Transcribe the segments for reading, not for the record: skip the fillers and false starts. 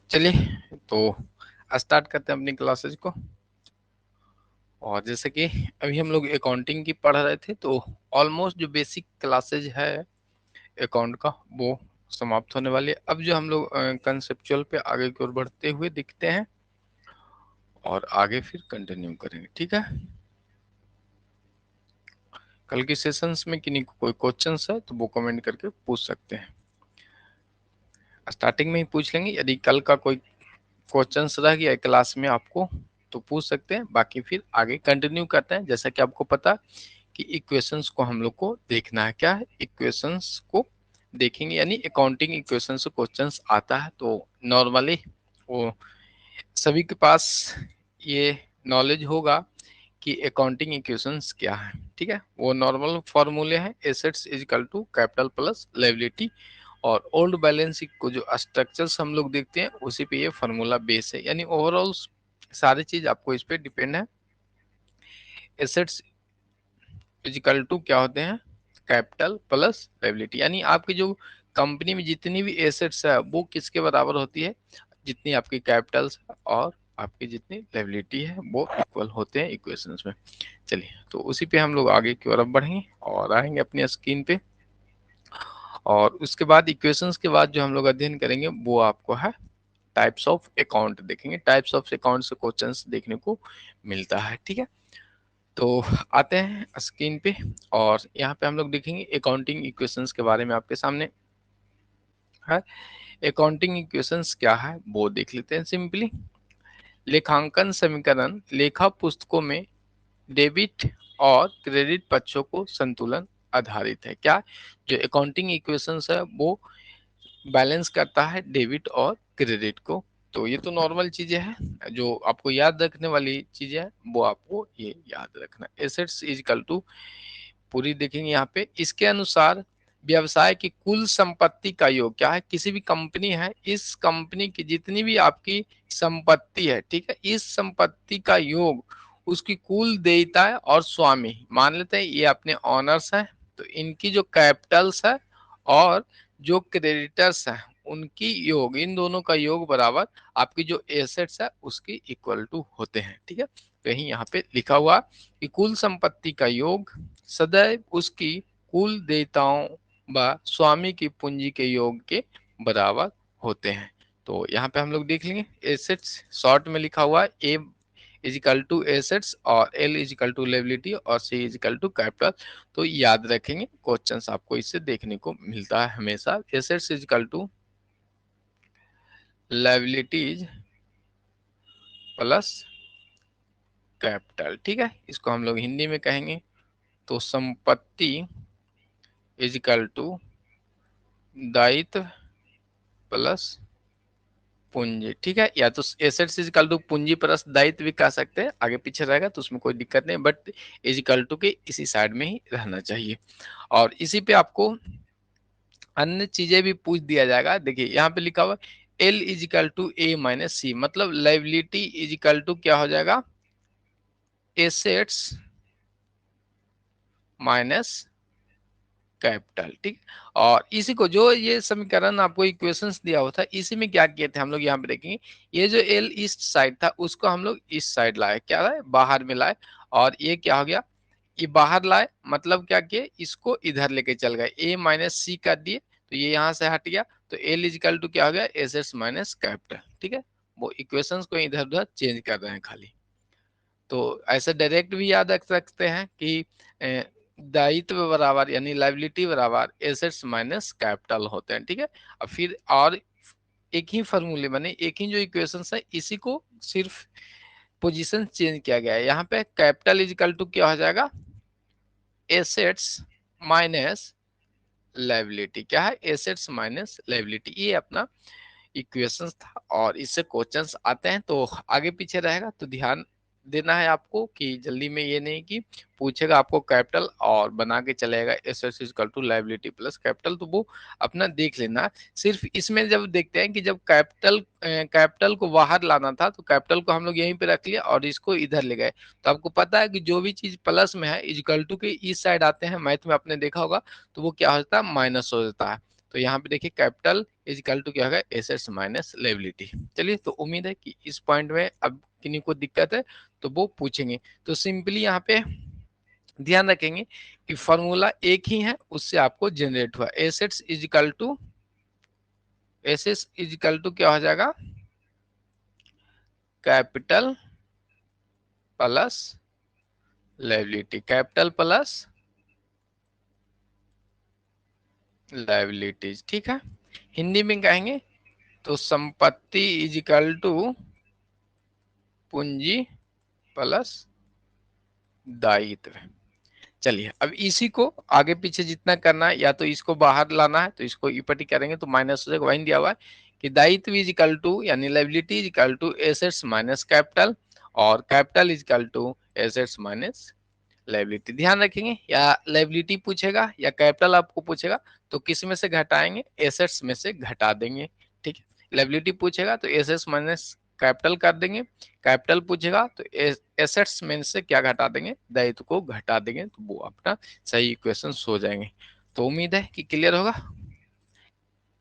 चलिए तो स्टार्ट करते हैं अपनी क्लासेज को। और जैसे कि अभी हम लोग अकाउंटिंग की पढ़ रहे थे, तो ऑलमोस्ट जो बेसिक क्लासेज है अकाउंट का वो समाप्त होने वाली है। अब जो हम लोग कंसेप्चुअल पे आगे की ओर बढ़ते हुए दिखते हैं और आगे फिर कंटिन्यू करेंगे, ठीक है। कल के सेशंस में किन्हीं को कोई क्वेश्चंस है तो वो कमेंट करके पूछ सकते हैं। स्टार्टिंग में ही पूछ लेंगे, यदि कल का कोई क्वेश्चंस रह गया क्लास में आपको तो पूछ सकते हैं, बाकी फिर आगे कंटिन्यू करते हैं। जैसा कि आपको पता कि इक्वेशंस को हम लोग को देखना है, क्या है, इक्वेशंस को देखेंगे, यानी अकाउंटिंग इक्वेशन से क्वेश्चंस आता है तो नॉर्मली वो सभी के पास ये नॉलेज होगा कि अकाउंटिंग इक्वेशंस क्या है, ठीक है। वो नॉर्मल फॉर्मूले हैं, assets is equal to capital plus liability, और ओल्ड बैलेंस शीट को जो स्ट्रक्चर्स हम लोग देखते हैं उसी पे ये फार्मूला बेस है, यानी ओवरऑल सारी चीज आपको इस पे डिपेंड है। एसेट्स इज इक्वल टू क्या होते हैं, कैपिटल प्लस लायबिलिटी, यानी आपकी जो कंपनी में जितनी भी एसेट्स है वो किसके बराबर होती है, जितनी आपकी कैपिटल्स और आपकी जितनी लायबिलिटी है वो इक्वल होते हैं इक्वेशंस में। चलिए तो उसी पे हम लोग आगे की ओर अब बढ़ेंगे और आएंगे अपनी स्क्रीन पे। और उसके बाद इक्वेशंस के बाद जो हम लोग अध्ययन करेंगे वो आपको है टाइप्स ऑफ अकाउंट देखेंगे। टाइप्स ऑफ अकाउंट से क्वेश्चंस देखने को मिलता है, ठीक है। तो आते हैं स्क्रीन पे और यहाँ पे हम लोग देखेंगे अकाउंटिंग इक्वेशंस के बारे में आपके सामने है। अकाउंटिंग इक्वेशंस क्या है वो देख लेते हैं सिंपली। लेखांकन समीकरण लेखा पुस्तकों में डेबिट और क्रेडिट पक्षों को संतुलन आधारित है। क्या, जो अकाउंटिंग इक्वेशंस है वो बैलेंस करता है डेबिट और क्रेडिट को। तो ये तो नॉर्मल चीजें हैं, जो आपको याद रखने वाली चीजें हैं वो आपको ये याद रखना। एसेट्स इज इक्वल टू, पूरी देखेंगे यहाँ पे, इसके अनुसार व्यवसाय की कुल संपत्ति का योग क्या है, किसी भी कंपनी है, इस कंपनी की जितनी भी आपकी संपत्ति है, ठीक है, इस संपत्ति का योग उसकी कुल देयता है और स्वामी, मान लेते हैं ये अपने ऑनर्स है, तो इनकी जो कैपिटल्स है और जो क्रेडिटर्स है उनकी योग, इन दोनों का योग बराबर आपकी जो एसेट्स है उसकी इक्वल टू होते हैं, ठीक है। तो यही यहाँ पे लिखा हुआ कि कुल संपत्ति का योग सदैव उसकी कुल देयताओं व स्वामी की पूंजी के योग के बराबर होते हैं। तो यहाँ पे हम लोग देख लेंगे, एसेट्स शॉर्ट में लिखा हुआ है A is equal to assets और L is equal to liability और C is equal to capital. तो याद रखेंगे, क्वेश्चंस आपको इससे देखने को मिलता है हमेशा। Assets is equal to liabilities plus capital, ठीक है, इसको हम लोग हिंदी में कहेंगे तो संपत्ति इज इक्वल टू दायित्व प्लस पूंजी, ठीक है, या तो एसेट्स इज इक्वल टू पूंजी प्लस दायित्व भी कह सकते हैं, आगे पीछे रहेगा तो उसमें कोई दिक्कत नहीं, बट इज इक्वल टू के इसी साइड में ही रहना चाहिए। और इसी पे आपको अन्य चीजें भी पूछ दिया जाएगा। देखिए यहाँ पे लिखा हुआ L is equal to A minus C, मतलब लायबिलिटी इज इक्वल टू क्या हो जाएगा, एसेट्स माइनस कैपिटल, ठीक। और इसी को जो ये समीकरण आपको इक्वेशंस दिया हुआ था, इसी में क्या किए थे हम लोग, यहाँ पे देखेंगे ये जो एल ईस्ट साइड था उसको हम लोग इस साइड लाए, क्या लाए, बाहर में लाए, और ये क्या हो गया, ये बाहर लाए, मतलब क्या किए, इसको इधर लेके चल गए, ए माइनस सी कर दिए, तो ये यहाँ से हट गया, तो एल इजिकल टू क्या हो गया, एसेट्स माइनस कैपिटल, ठीक है। वो इक्वेशंस को इधर उधर चेंज कर रहे हैं खाली। तो ऐसे डायरेक्ट भी याद रख सकते हैं कि दायित्व बराबर यानी लायबिलिटी बराबर एसेट्स माइनस कैपिटल होते हैं, ठीक है। अब फिर और एक ही फॉर्मूले बने, एक ही जो इक्वेशंस है, इसी को सिर्फ पोजीशन चेंज किया गया है। यहाँ पे कैपिटल इजिकल टू क्या हो जाएगा, एसेट्स माइनस लायबिलिटी, क्या है, एसेट्स माइनस लायबिलिटी, ये अपना इक्वेशंस था और इससे क्वेश्चंस आते हैं तो आगे पीछे रहेगा, तो ध्यान देना है आपको कि जल्दी में ये नहीं कि पूछेगा आपको कैपिटल और बना के चलेगा assets equal to liability plus capital, तो वो अपना देख लेना। सिर्फ इसमें जब देखते हैं कि जब कैपिटल को बाहर लाना था तो कैपिटल को हम लोग यहीं पे रख लिया और इसको इधर ले गए, तो आपको पता है कि जो भी चीज प्लस में है इक्वल टू के इस साइड आते हैं, मैथ में आपने देखा होगा, तो वो क्या होता है, माइनस हो जाता है। तो यहाँ पे देखिए कैपिटल इज इक्वल टू क्या होगा, एसेट्स माइनस लायबिलिटी। चलिए, तो उम्मीद है कि इस पॉइंट में अब किन्हीं को दिक्कत है तो वो पूछेंगे। तो सिंपली यहाँ पे ध्यान रखेंगे कि फॉर्मूला एक ही है, उससे आपको जनरेट हुआ assets is equal to, assets is equal to क्या हो जाएगा, capital plus liability, capital plus liabilities. ठीक है, हिंदी में कहेंगे तो संपत्ति इज इक्वल टू पूंजी प्लस दायित्व। चलिए, अब इसी को आगे पीछे जितना करना है, या तो इसको बाहर लाना है तो इसको इपटी करेंगे तो माइनस हो जाएगा। वही दिया हुआ है कि दायित्व इज इक्वल टू यानी liability is equal to assets minus capital, और capital is equal to assets minus liability. ध्यान रखेंगे, या लायबिलिटी पूछेगा या कैपिटल आपको पूछेगा तो किस में से घटाएंगे, एसेट्स में से घटा देंगे। ठीक है, लायबिलिटी पूछेगा तो एसेट्स माइनस कैपिटल कर देंगे, कैपिटल पूछेगा तो एसेट्स में से क्या घटा देंगे, दायित्व को घटा देंगे, तो वो अपना सही इक्वेशन हो जाएंगे। तो उम्मीद है कि क्लियर होगा।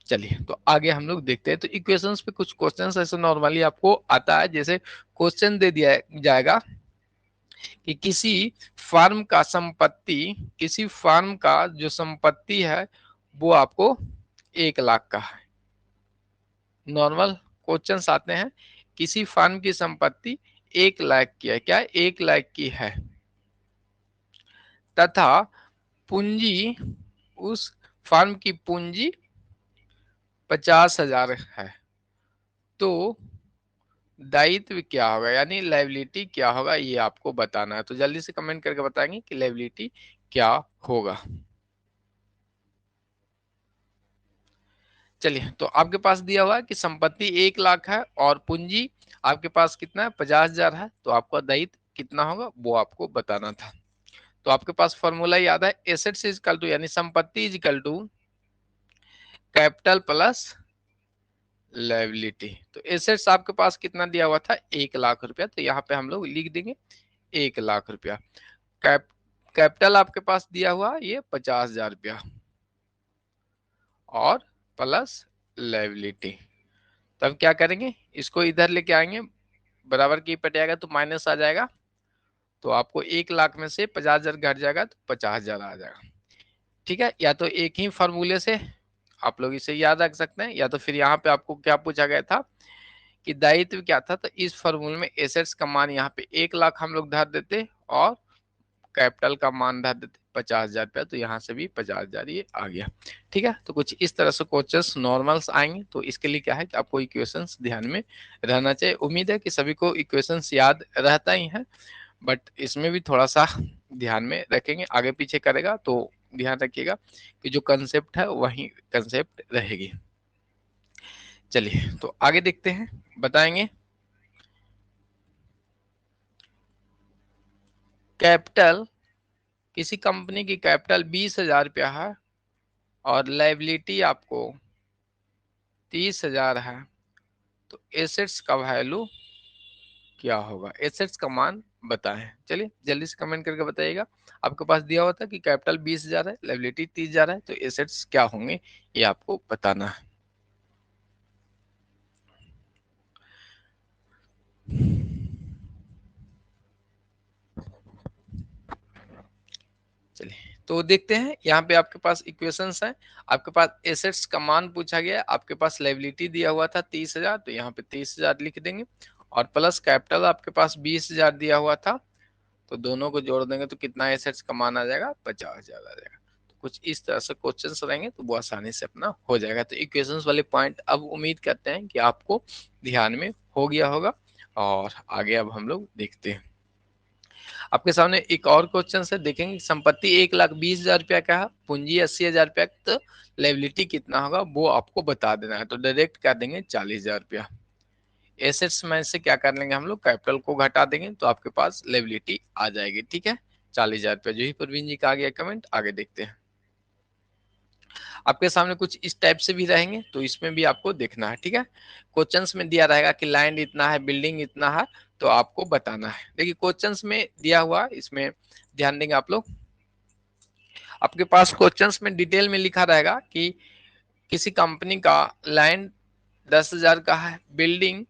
चलिए, तो आगे हम लोग देखते हैं। तो इक्वेशंस पे कुछ क्वेश्चंस ऐसे नॉर्मली आपको आता है, जैसे क्वेश्चन दे दिया जाएगा कि किसी फर्म का जो संपत्ति है वो आपको 1 लाख का है। नॉर्मल क्वेश्चंस आते हैं, किसी फर्म की संपत्ति 1 लाख की है, क्या 1 लाख की है, तथा पूंजी, उस फर्म की पूंजी 50,000 है, तो दायित्व क्या होगा यानी लायबिलिटी क्या होगा, ये आपको बताना है। तो जल्दी से कमेंट करके बताएंगे कि लायबिलिटी क्या होगा। चलिए, तो आपके पास दिया हुआ है कि संपत्ति 1 लाख है और पूंजी आपके पास कितना है, 50,000 है, तो आपका दायित्व कितना होगा वो आपको बताना था। तो आपके पास फॉर्मूला याद है, एसेट्स इज इक्वल टू यानी संपत्ति is equal to capital plus liability. तो एसेट्स आपके पास कितना दिया हुआ था, 1 लाख रुपया, तो यहाँ पे हम लोग लिख देंगे 1 लाख रुपया। कैपिटल आपके पास दिया हुआ ये 50,000 रुपया और प्लस लायबिलिटी। तब क्या करेंगे, इसको इधर लेके आएंगे, बराबर की पटेगा तो माइनस आ जाएगा, तो आपको 1 लाख में से 50,000 घट जाएगा तो 50,000 आ जाएगा। ठीक है, या तो एक ही फॉर्मूले से आप लोग इसे याद रख सकते हैं, या तो फिर यहाँ पे आपको क्या पूछा गया था कि दायित्व क्या था, तो इस फॉर्मूले में एसेट्स का मान यहाँ पे 1 लाख हम लोग धर देते और कैपिटल का मान धर देते 50,000 रुपया, तो यहाँ से भी 50,000 ये आ गया। ठीक है, तो कुछ इस तरह से क्वेश्चंस नॉर्मल्स आएंगे। तो इसके लिए क्या है कि आपको इक्वेशंस ध्यान में रहना चाहिए। उम्मीद है कि सभी को इक्वेशंस याद रहता ही है, बट इसमें भी थोड़ा सा ध्यान में रखेंगे, आगे पीछे करेगा तो ध्यान रखिएगा कि जो कंसेप्ट है वही कंसेप्ट रहेगी। चलिए, तो आगे देखते हैं, बताएंगे कैपिटल, किसी कंपनी की कैपिटल 20,000 रुपया है और लायबिलिटी आपको 30,000 है, तो एसेट्स का वैल्यू क्या होगा, एसेट्स का मान बताएं। चलिए, जल्दी से कमेंट करके बताइएगा। आपके पास दिया हुआ था कि कैपिटल 20,000 है, लायबिलिटी 30,000 है, तो एसेट्स क्या होंगे ये आपको बताना है। चलिए, तो देखते हैं, यहाँ पे आपके पास इक्वेशंस है, आपके पास एसेट्स का मान पूछा गया, आपके पास लायबिलिटी दिया हुआ था 30,000, तो यहाँ पे 30,000 लिख देंगे, और प्लस कैपिटल आपके पास 20,000 दिया हुआ था, तो दोनों को जोड़ देंगे तो कितना एसेट्स का मान आ जाएगा, 50,000 आ जाएगा। तो कुछ इस तरह से क्वेश्चंस रहेंगे तो वो आसानी से अपना हो जाएगा। तो इक्वेशंस वाले पॉइंट अब उम्मीद करते हैं कि आपको ध्यान में हो गया होगा, और आगे अब हम लोग देखते हैं। आपके सामने एक और क्वेश्चन है, देखेंगे संपत्ति 1,20,000 रुपया का है, पूंजी 80,000 रुपया, तो लायबिलिटी कितना होगा वो आपको बता देना है। तो डायरेक्ट कर देंगे 40,000 रुपया। एसेट्स में से क्या कर लेंगे हम लोग, कैपिटल को घटा देंगे तो आपके पास लायबिलिटी आ जाएगी। ठीक है, 40,000 रुपया, जो ही प्रवीण जी का आ गया कमेंट। आगे देखते हैं, आपके सामने कुछ इस टाइप से भी रहेंगे, तो इसमें भी आपको देखना है। ठीक है, क्वेश्चंस में दिया रहेगा कि लैंड इतना है, बिल्डिंग इतना है, तो आपको बताना है। देखिए, क्वेश्चंस में दिया हुआ, इसमें ध्यान देंगे आप लोग, आपके पास क्वेश्चंस में डिटेल में लिखा रहेगा कि किसी कंपनी का लैंड 10,000 का है, बिल्डिंग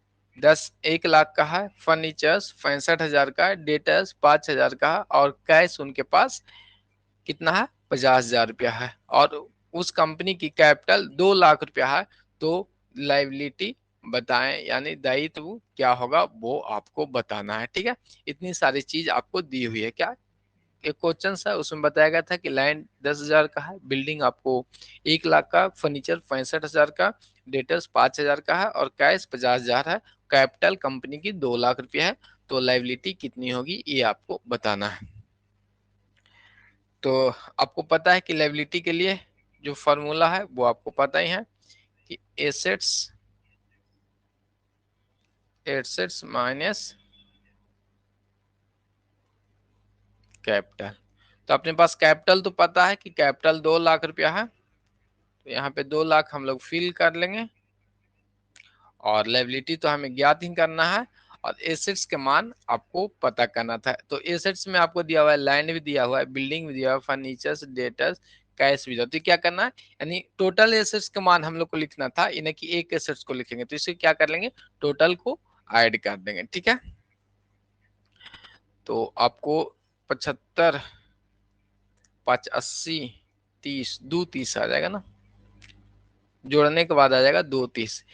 1 लाख का है, फर्नीचर्स 65,000 का है, डेटर्स 5,000 का है और कैश उनके पास कितना है 50,000 रुपया है और उस कंपनी की कैपिटल 2 लाख रुपया है। तो लाइबिलिटी बताएं, यानी दायित्व क्या होगा वो आपको बताना है। ठीक है, इतनी सारी चीज आपको दी हुई है। क्या एक क्वेश्चन है उसमें बताया गया था कि लैंड 10,000 का है, बिल्डिंग आपको 1 लाख का, फर्नीचर 65,000 का, डेटर्स 5,000 का है और कैश 50,000 है। कैपिटल कंपनी की 2 लाख रुपया है। तो लाइबिलिटी कितनी होगी ये आपको बताना है। तो आपको पता है कि लायबिलिटी के लिए जो फॉर्मूला है वो आपको पता ही है कि एसेट्स एसेट्स माइनस कैपिटल। तो अपने पास कैपिटल तो पता है कि कैपिटल 2 लाख रुपया है, तो यहाँ पे 2 लाख हम लोग फिल कर लेंगे और लायबिलिटी तो हमें ज्ञात ही करना है और एसेट्स के मान आपको पता करना था। तो एसेट्स में आपको दिया हुआ है, लैंड भी दिया हुआ है, बिल्डिंग भी दिया हुआ है, फर्नीचर्स, डेटर्स, कैश भी दिया। तो क्या करना है, यानी टोटल एसेट्स के मान हम लोग को लिखना था, इन्हें कि एक एसेट्स को लिखेंगे तो इसे क्या कर लेंगे, टोटल को ऐड कर देंगे। ठीक है, तो आपको 75, 580, 30, 230 आ जाएगा ना, जोड़ने के बाद आ जाएगा 230।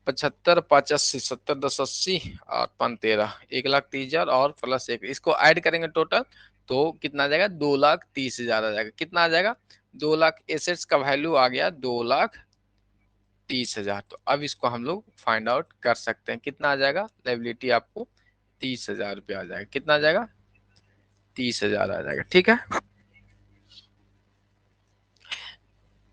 75, 580, 70, 10, 80 और 513, 1,30,000 और प्लस 1, इसको ऐड करेंगे टोटल तो कितना आ जाएगा, 2,30,000 आ जाएगा। कितना आ जाएगा, 2 लाख एसेट्स का वैल्यू आ गया 2,30,000। तो अब इसको हम लोग फाइंड आउट कर सकते हैं, कितना आ जाएगा, लायबिलिटी आपको 30,000 रुपया आ जाएगा। कितना आ जाएगा, 30,000 आ जाएगा। ठीक है,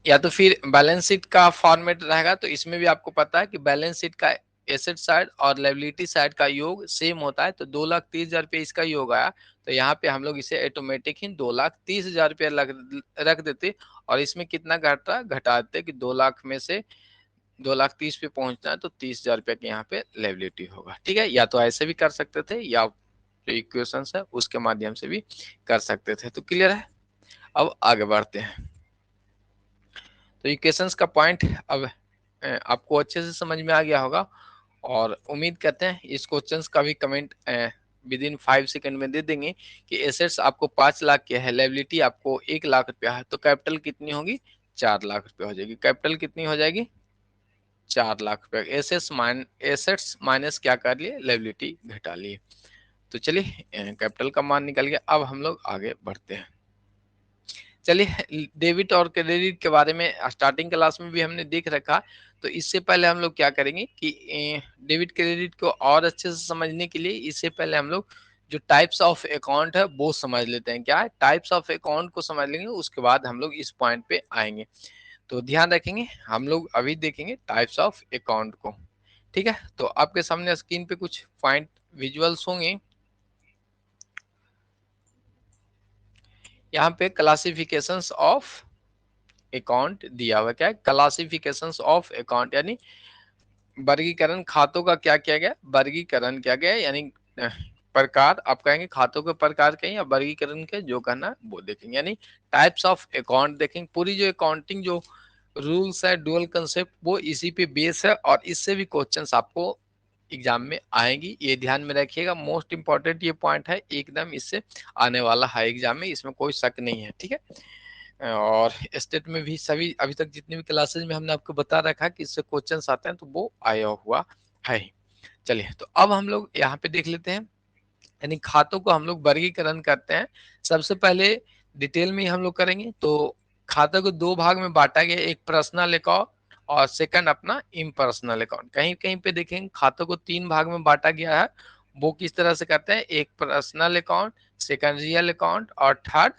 या तो फिर बैलेंस शीट का फॉर्मेट रहेगा तो इसमें भी आपको पता है कि बैलेंस शीट का एसेट साइड और लायबिलिटी साइड का योग सेम होता है। तो 2,30,000 रुपये इसका योग आया, तो यहाँ पे हम लोग इसे ऑटोमेटिक ही 2,30,000 रुपया रख देते और इसमें कितना घटा देते कि 2 लाख में से 2,30,000 पे पहुंचना है तो 30,000 रुपया के यहाँ पे लायबिलिटी होगा। ठीक है, या तो ऐसे भी कर सकते थे या जो इक्वेशन है उसके माध्यम से भी कर सकते थे। तो क्लियर है, अब आगे बढ़ते हैं। तो इक्वेशंस का पॉइंट अब आपको अच्छे से समझ में आ गया होगा और उम्मीद करते हैं इस क्वेश्चंस का भी कमेंट विद इन 5 सेकंड में दे देंगे कि एसेट्स आपको 5 लाख के है, लायबिलिटी आपको 1 लाख रुपया है, तो कैपिटल कितनी होगी, 4 लाख रुपया हो जाएगी। कैपिटल कितनी हो जाएगी, 4 लाख रुपया। एसेट्स माइनस क्या कर लिए, लायबिलिटी घटा लिए। तो चलिए कैपिटल का मान निकल गया। अब हम लोग आगे बढ़ते हैं। चलिए डेबिट और क्रेडिट के बारे में स्टार्टिंग क्लास में भी हमने देख रखा, तो इससे पहले हम लोग क्या करेंगे कि डेबिट क्रेडिट को और अच्छे से समझने के लिए इससे पहले हम लोग जो टाइप्स ऑफ अकाउंट है वो समझ लेते हैं। क्या है, टाइप्स ऑफ अकाउंट को समझ लेंगे, उसके बाद हम लोग इस पॉइंट पे आएंगे। तो ध्यान रखेंगे, हम लोग अभी देखेंगे टाइप्स ऑफ अकाउंट को। ठीक है, तो आपके सामने स्क्रीन पे कुछ पॉइंट विजुअल्स होंगे। यहाँ पे क्लासिफिकेशंस ऑफ अकाउंट दिया हुआ, क्या है, क्लासिफिकेशंस ऑफ अकाउंट, यानी वर्गीकरण खातों का क्या किया गया, वर्गीकरण किया गया, यानी प्रकार आप कहेंगे, खातों के प्रकार कहें या वर्गीकरण के जो कहना वो देखेंगे, यानी टाइप्स ऑफ अकाउंट देखेंगे। पूरी जो अकाउंटिंग जो रूल्स है, डुअल कंसेप्ट, वो इसी पे बेस है और इससे भी क्वेश्चंस आपको एग्जाम में आएंगी, ये ध्यान में रखिएगा। मोस्ट इंपॉर्टेंट ये पॉइंट है, एकदम इससे आने वाला है एग्जाम में, इसमें कोई शक नहीं है। ठीक है, और स्टेट में भी सभी अभी तक जितने भी क्लासेज में हमने आपको बता रखा कि इससे क्वेश्चंस आते हैं तो वो आया हुआ है। चलिए, तो अब हम लोग यहाँ पे देख लेते हैं, यानी खातों को हम लोग वर्गीकरण करते हैं। सबसे पहले डिटेल में ही हम लोग करेंगे। तो खातों को 2 भाग में बांटा गया, एक पर्सनल अकाउंट और सेकंड अपना इम्पर्सनल अकाउंट। कहीं कहीं पे देखेंगे खातों को 3 भाग में बांटा गया है, वो किस तरह से करते हैं, एक personal account, second real account और थर्ड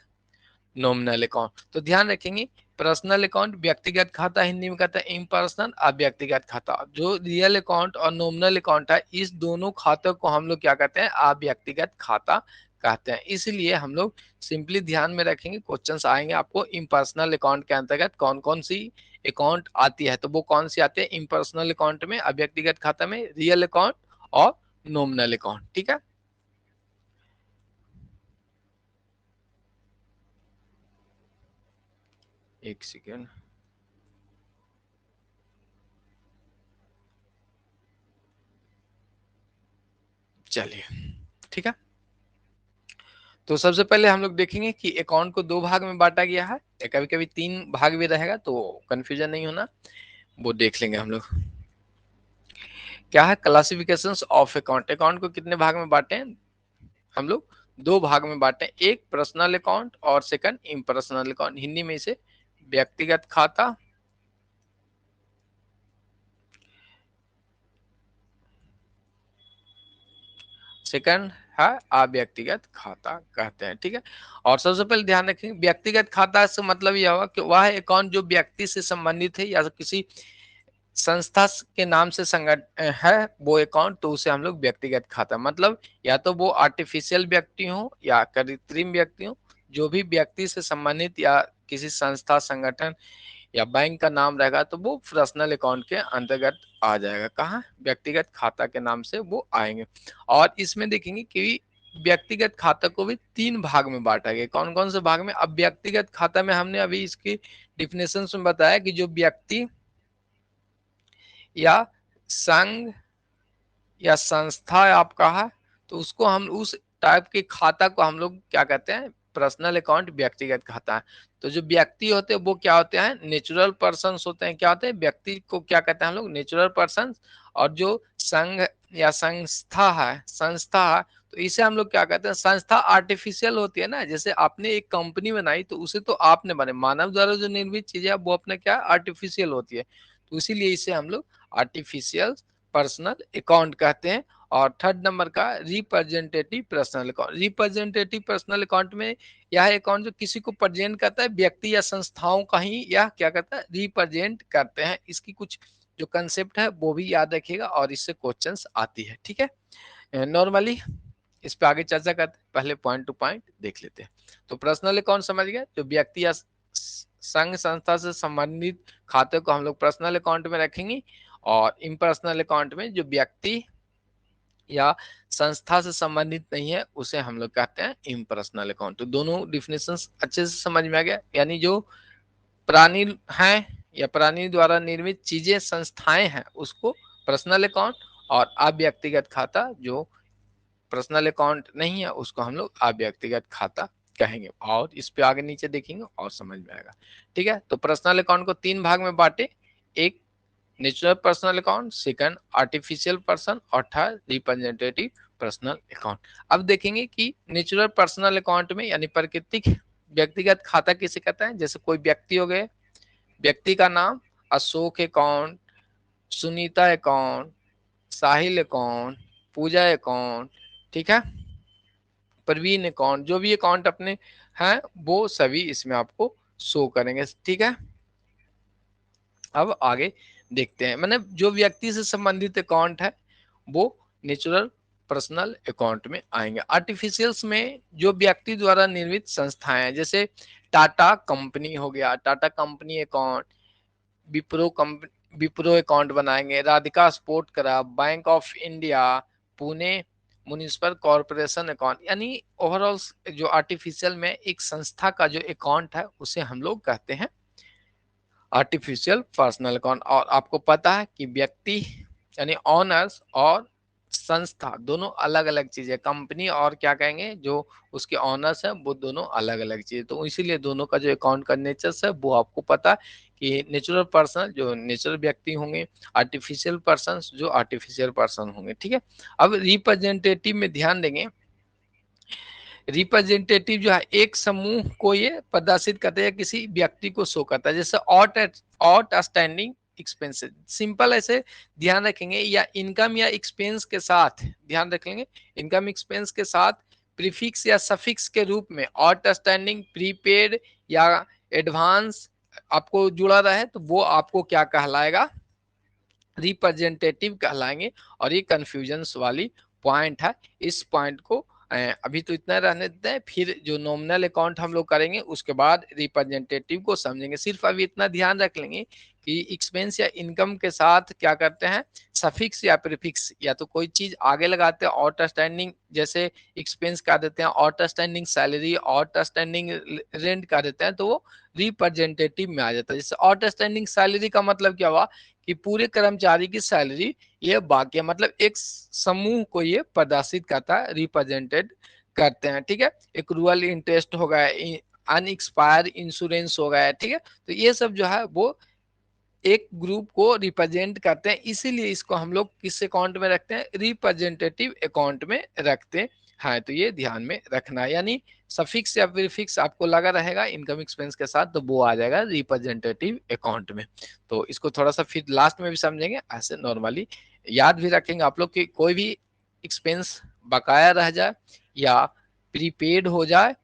नॉमिनल अकाउंट। तो ध्यान रखेंगे, पर्सनल अकाउंट व्यक्तिगत खाता, हिंदी में कहते हैं इम्पर्सनल, अव्यक्तिगत खाता। जो रियल अकाउंट और नॉमिनल अकाउंट है, इस दोनों खातों को हम लोग क्या कहते हैं, अव्यक्तिगत खाता कहते हैं। इसलिए हम लोग सिंपली ध्यान में रखेंगे, क्वेश्चंस आएंगे आपको इम्पर्सनल अकाउंट के अंतर्गत कौन कौन सी अकाउंट आती है, तो वो कौन सी आती है, इम्पर्सनल अकाउंट में, अव्यक्तिगत खाता में, रियल अकाउंट और नॉमिनल अकाउंट। ठीक है, एक सेकेंड। चलिए ठीक है। तो सबसे पहले हम लोग देखेंगे कि अकाउंट को दो भाग में बांटा गया है, कभी कभी तीन भाग भी रहेगा, तो कंफ्यूजन नहीं होना, वो देख लेंगे हम लोग। क्या है क्लासिफिकेशंस ऑफ अकाउंट। अकाउंट को कितने भाग में बांटे हैं हम लोग? दो भाग में बांटे, एक पर्सनल अकाउंट और सेकंड इम्पर्सनल अकाउंट। हिंदी में इसे व्यक्तिगत खाता, सेकंड है अव्यक्तिगत खाता कहते हैं, ठीक है। और सबसे पहले ध्यान रखें, व्यक्तिगत खाता से मतलब यह हुआ कि वह अकाउंट जो व्यक्ति से संबंधित है या किसी संस्था के नाम से संगठन है वो अकाउंट, तो उसे हम लोग व्यक्तिगत खाता, मतलब या तो वो आर्टिफिशियल व्यक्ति हो या कृत्रिम व्यक्ति हो, जो भी व्यक्ति से संबंधित या किसी संस्था संगठन या बैंक का नाम रहेगा तो वो पर्सनल अकाउंट के अंतर्गत आ जाएगा। कहाँ? व्यक्तिगत खाता के नाम से वो आएंगे। और इसमें देखेंगे कि व्यक्तिगत खाता को भी तीन भाग में बांटा गया। कौन कौन से भाग में? अब व्यक्तिगत खाता में हमने अभी इसकी डिफिनेशन में बताया कि जो व्यक्ति या संघ या संस्था आपका है, तो उसको हम उस टाइप के खाता को हम लोग क्या कहते हैं? पर्सनल अकाउंट, व्यक्तिगत खाता है। तो जो व्यक्ति होते हैं वो क्या होते हैं? नेचुरल पर्सन्स होते हैं। क्या होते हैं? व्यक्ति को क्या कहते हैं हम लोग? Natural persons. और जो संघ या संस्था है, तो इसे हम लोग क्या कहते हैं? संस्था आर्टिफिशियल होती है ना, जैसे आपने एक कंपनी बनाई तो उसे तो आपने बने, मानव द्वारा जो निर्मित चीजें वो अपने क्या आर्टिफिशियल होती है, तो इसीलिए इसे हम लोग आर्टिफिशियल पर्सनल अकाउंट कहते हैं। और थर्ड नंबर का representative personal account. Representative personal account में यह अकाउंट जो किसी को प्रेजेंट करता है, व्यक्ति या संस्थाओं का ही यह क्या करता है? रिप्रेजेंट करते हैं। इसकी कुछ जो कंसेप्ट है वो भी याद रखिएगा और इससे क्वेश्चंस आती है, ठीक है। नॉर्मली इस पे आगे चर्चा करते हैं, पहले पॉइंट टू पॉइंट देख लेते हैं। तो पर्सनल अकाउंट समझ गए, जो व्यक्ति या संघ संस्था से संबंधित खाते को हम लोग पर्सनल अकाउंट में रखेंगे। और इम्पर्सनल अकाउंट में जो व्यक्ति या संस्था से संबंधित नहीं है उसे हम लोग कहते हैं इम्पर्सनल अकाउंट। तो दोनों डिफिनेशंस अच्छे से समझ में आ गया। यानी जो प्राणी हैं या प्राणी द्वारा निर्मित चीजें संस्थाएं हैं उसको पर्सनल अकाउंट, और अव्यक्तिगत खाता जो पर्सनल अकाउंट नहीं है उसको हम लोग अव्यक्तिगत खाता कहेंगे। और इस पे आगे नीचे देखेंगे और समझ में आएगा, ठीक है। तो पर्सनल अकाउंट को तीन भाग में बांटे, एक natural personal account, second artificial person और थर्ड रिप्रेजेंटेटिव पर्सनल अकाउंट। अब देखेंगे कि नेचुरल पर्सनल अकाउंट में यानी प्राकृतिक व्यक्तिगत खाता किसे कहता है? जैसे कोई व्यक्ति हो गए, व्यक्ति का नाम अशोक अकाउंट, सुनीता अकाउंट, साहिल अकाउंट, पूजा अकाउंट, ठीक है, प्रवीण अकाउंट, जो भी अकाउंट अपने हैं वो सभी इसमें आपको शो करेंगे, ठीक है। अब आगे देखते हैं, मतलब जो व्यक्ति से संबंधित अकाउंट है वो नेचुरल पर्सनल अकाउंट में आएंगे। आर्टिफिशियल्स में जो व्यक्ति द्वारा निर्मित संस्थाएं हैं, जैसे टाटा कंपनी हो गया, Tata company account, Wipro account बनाएंगे, Radhika sport club, bank of India, Pune municipal corporation account. यानी ओवरऑल जो आर्टिफिशियल में एक संस्था का जो अकाउंट है उसे हम लोग कहते हैं आर्टिफिशियल पर्सनल अकाउंट। और आपको पता है कि व्यक्ति यानी ऑनर्स और संस्था दोनों अलग अलग चीजें, कंपनी और क्या कहेंगे जो उसके ऑनर्स है वो दोनों अलग अलग चीजें, तो इसीलिए दोनों का जो अकाउंट का नेचर है वो आपको पता है कि नेचुरल पर्सन जो नेचुरल व्यक्ति होंगे, आर्टिफिशियल पर्सन जो आर्टिफिशियल पर्सन होंगे, ठीक है। अब रिप्रेजेंटेटिव में ध्यान देंगे, रिप्रेजेंटेटिव जो है एक समूह को ये प्रदर्शित करता है, किसी व्यक्ति को शो करता है। जैसे आउट स्टैंडिंग एक्सपेंसेस, सिंपल ऐसे ध्यान रखेंगे, या इनकम या एक्सपेंस के साथ ध्यान रखेंगे, इनकम एक्सपेंस के साथ प्रीफिक्स या सफिक्स के रूप में आउट स्टैंडिंग, प्रीपेड या एडवांस आपको जुड़ा रहे तो वो आपको क्या कहलाएगा? रिप्रेजेंटेटिव कहलाएंगे। और ये कंफ्यूजन वाली पॉइंट है, इस पॉइंट को अभी तो इतना रहने देते हैं, फिर जो नॉमिनल अकाउंट हम लोग करेंगे उसके बाद रिप्रेजेंटेटिव को समझेंगे। सिर्फ अभी इतना ध्यान रख लेंगे कि एक्सपेंस या इनकम के साथ क्या करते हैं? सफिक्स या प्रीफिक्स, या तो कोई चीज आगे लगाते हैं, आउटस्टैंडिंग जैसे एक्सपेंस कर देते हैं, आउटस्टैंडिंग सैलरी, आउटस्टैंडिंग रेंट कर देते हैं, तो वो रिप्रेजेंटेटिव में आ जाता है। जैसे आउटस्टैंडिंग सैलरी का मतलब क्या हुआ कि पूरे कर्मचारी की सैलरी ये बाकी है, मतलब एक समूह को ये प्रदर्शित करता है, रिप्रेजेंटेड करते हैं, ठीक है। एक्रूअल इंटरेस्ट हो गया, अनएक्सपायर इंश्योरेंस हो गया, ठीक है। तो ये सब जो है वो एक ग्रुप को रिप्रेजेंट करते हैं, इसीलिए इसको हम लोग किस अकाउंट में रखते हैं, रिप्रेजेंटेटिव अकाउंट में रखते हैं। तो ये ध्यान में रखना है, यानी सफिक्स या प्रीफिक्स आपको लगा रहेगा इनकम एक्सपेंस के साथ, तो वो आ जाएगा रिप्रेजेंटेटिव अकाउंट में। तो इसको थोड़ा सा फिर लास्ट में भी समझेंगे, ऐसे नॉर्मली याद भी रखेंगे आप लोग कि कोई भी एक्सपेंस बकाया रह जाए या प्रीपेड हो जाए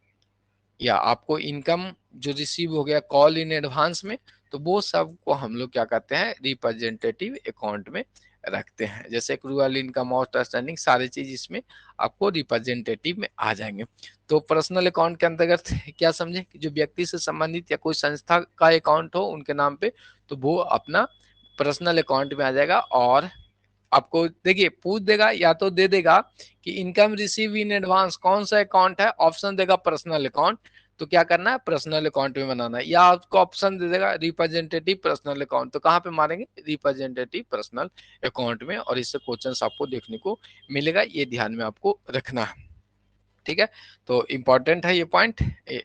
या आपको इनकम जो रिसीव हो गया कॉल इन एडवांस में, तो वो सब को हम लोग क्या करते हैं, रिप्रेजेंटेटिव अकाउंट में रखते हैं। जैसे एक्रूअल इनकम, आउटस्टैंडिंग, सारी चीज इसमें आपको रिप्रेजेंटेटिव में आ जाएंगे। तो पर्सनल अकाउंट के अंतर्गत क्या समझे कि जो व्यक्ति से संबंधित या कोई संस्था का अकाउंट हो उनके नाम पे, तो वो अपना पर्सनल अकाउंट में आ जाएगा। और आपको देखिए पूछ देगा या तो दे देगा कि इनकम रिसीव इन एडवांस कौन सा अकाउंट है, ऑप्शन देगा पर्सनल अकाउंट, तो क्या करना है, पर्सनल अकाउंट में बनाना है। या आपको ऑप्शन दे देगा रिप्रेजेंटेटिव पर्सनल अकाउंट, तो कहाँ पे मारेंगे, रिप्रेजेंटेटिव पर्सनल अकाउंट में। और इससे क्वेश्चंस आपको देखने को मिलेगा, ये ध्यान में आपको रखना है, ठीक है। तो इम्पोर्टेंट है ये पॉइंट,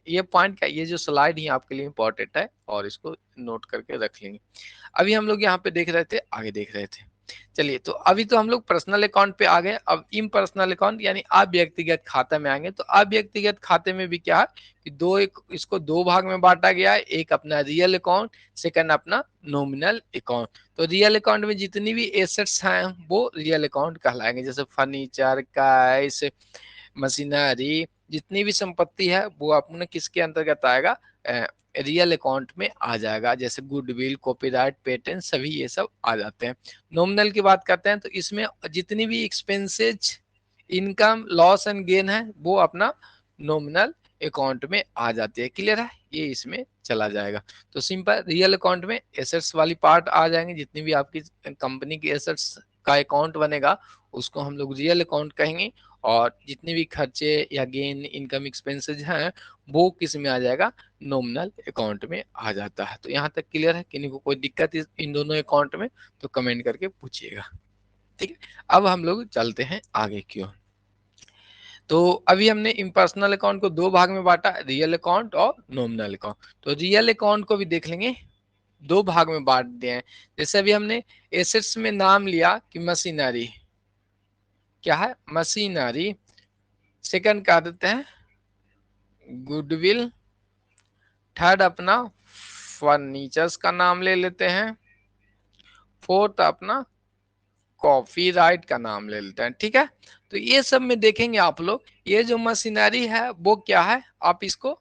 ये पॉइंट का ये जो स्लाइड ही आपके लिए इम्पोर्टेंट है, और इसको नोट करके रख लेंगे। अभी हम लोग यहाँ पे देख रहे थे, आगे देख रहे थे। चलिए, तो अभी तो हम लोग पर्सनल अकाउंट पे आ गए, अब इम्पर्सनल अकाउंट यानी अव्यक्तिगत खाता में आएंगे। तो अव्यक्तिगत खाते में भी क्या है कि इसको दो भाग में बांटा गया है, एक अपना रियल अकाउंट, सेकंड अपना नॉमिनल अकाउंट। तो रियल अकाउंट में जितनी भी एसेट्स हैं वो रियल अकाउंट कहलाएंगे, जैसे फर्नीचर, कैश, मशीनरी, जितनी भी संपत्ति है वो अपने किसके अंतर्गत आएगा, रियल अकाउंट में आ जाएगा। जैसे गुडविल, कॉपीराइट, पेटेंट, सभी ये सब आ जाते हैं। नॉमिनल की बात करते हैं तो इसमें जितनी भी expenses, income, loss and gain है वो अपना नॉमिनल अकाउंट में आ जाती है। क्लियर है, ये इसमें चला जाएगा। तो सिंपल, रियल अकाउंट में एसेट्स वाली पार्ट आ जाएंगे, जितनी भी आपकी कंपनी की एसेट्स का अकाउंट बनेगा उसको हम लोग रियल अकाउंट कहेंगे। और जितने भी खर्चे या गेन, इनकम, एक्सपेंसेज हैं वो किस में आ जाएगा, नॉमिनल अकाउंट में आ जाता है। तो यहाँ तक क्लियर है, किन्हीं को कोई दिक्कत इन दोनों अकाउंट में तो कमेंट करके पूछिएगा, ठीक है। अब हम लोग चलते हैं आगे की ओर। तो अभी हमने इम्पर्सनल अकाउंट को दो भाग में बांटा, रियल अकाउंट और नॉमिनल अकाउंट। तो रियल अकाउंट को भी देख लेंगे, दो भाग में बांट दिए हैं। जैसे अभी हमने एसेट्स में नाम लिया कि मशीनरी, क्या है, मशीनरी। सेकंड कह देते हैं गुडविल। थर्ड अपना फर्नीचर्स का नाम ले लेते हैं। फोर्थ अपना कॉपीराइट का नाम ले लेते हैं, ठीक है। तो ये सब में देखेंगे आप लोग, ये जो मशीनरी है वो क्या है, आप इसको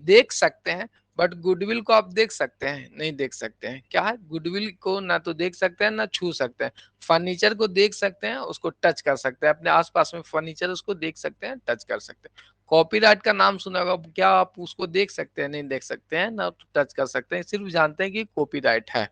देख सकते हैं, बट गुडविल को आप देख सकते हैं, नहीं देख सकते हैं। क्या है, गुडविल को ना तो देख सकते हैं ना छू सकते हैं। फर्नीचर को देख सकते हैं, उसको टच कर सकते हैं, अपने आसपास में फर्नीचर उसको देख सकते हैं, टच कर सकते हैं। कॉपीराइट का नाम सुना होगा, क्या आप उसको देख सकते हैं, नहीं देख सकते हैं, ना टच कर सकते हैं, सिर्फ जानते हैं कि कॉपीराइट है,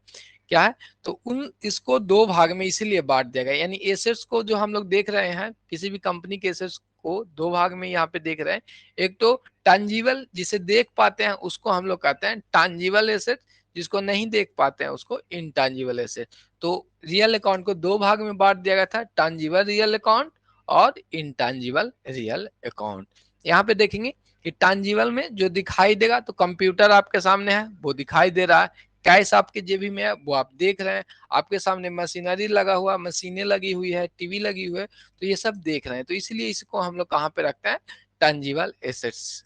क्या है। तो उन इसको दो भाग में इसीलिए बांट दिया गया, यानी एसेट्स को जो हम लोग देख रहे हैं, किसी भी कंपनी के एसेट्स को दो भाग में यहाँ पे देख रहे हैं। एक तो टांजिबल, जिसे देख पाते हैं उसको हम लोग कहते हैं टांजिबल एसेट, जिसको नहीं देख पाते हैं उसको इनटांजिबल एसेट। तो रियल अकाउंट को दो भाग में बांट दिया गया था, टांजिबल रियल अकाउंट और इनटांजिबल रियल अकाउंट। यहाँ पे देखेंगे कि टांजिबल में जो दिखाई देगा, तो कंप्यूटर आपके सामने है वो दिखाई दे रहा है, कैश आपके जेबी में है वो आप देख रहे हैं, आपके सामने मशीनरी लगा हुआ, मशीनें लगी हुई है, टीवी लगी हुई है, तो ये सब देख रहे हैं। तो इसलिए इसको हम लोग कहाँ पे रखते हैं, टंजिबल एसेट्स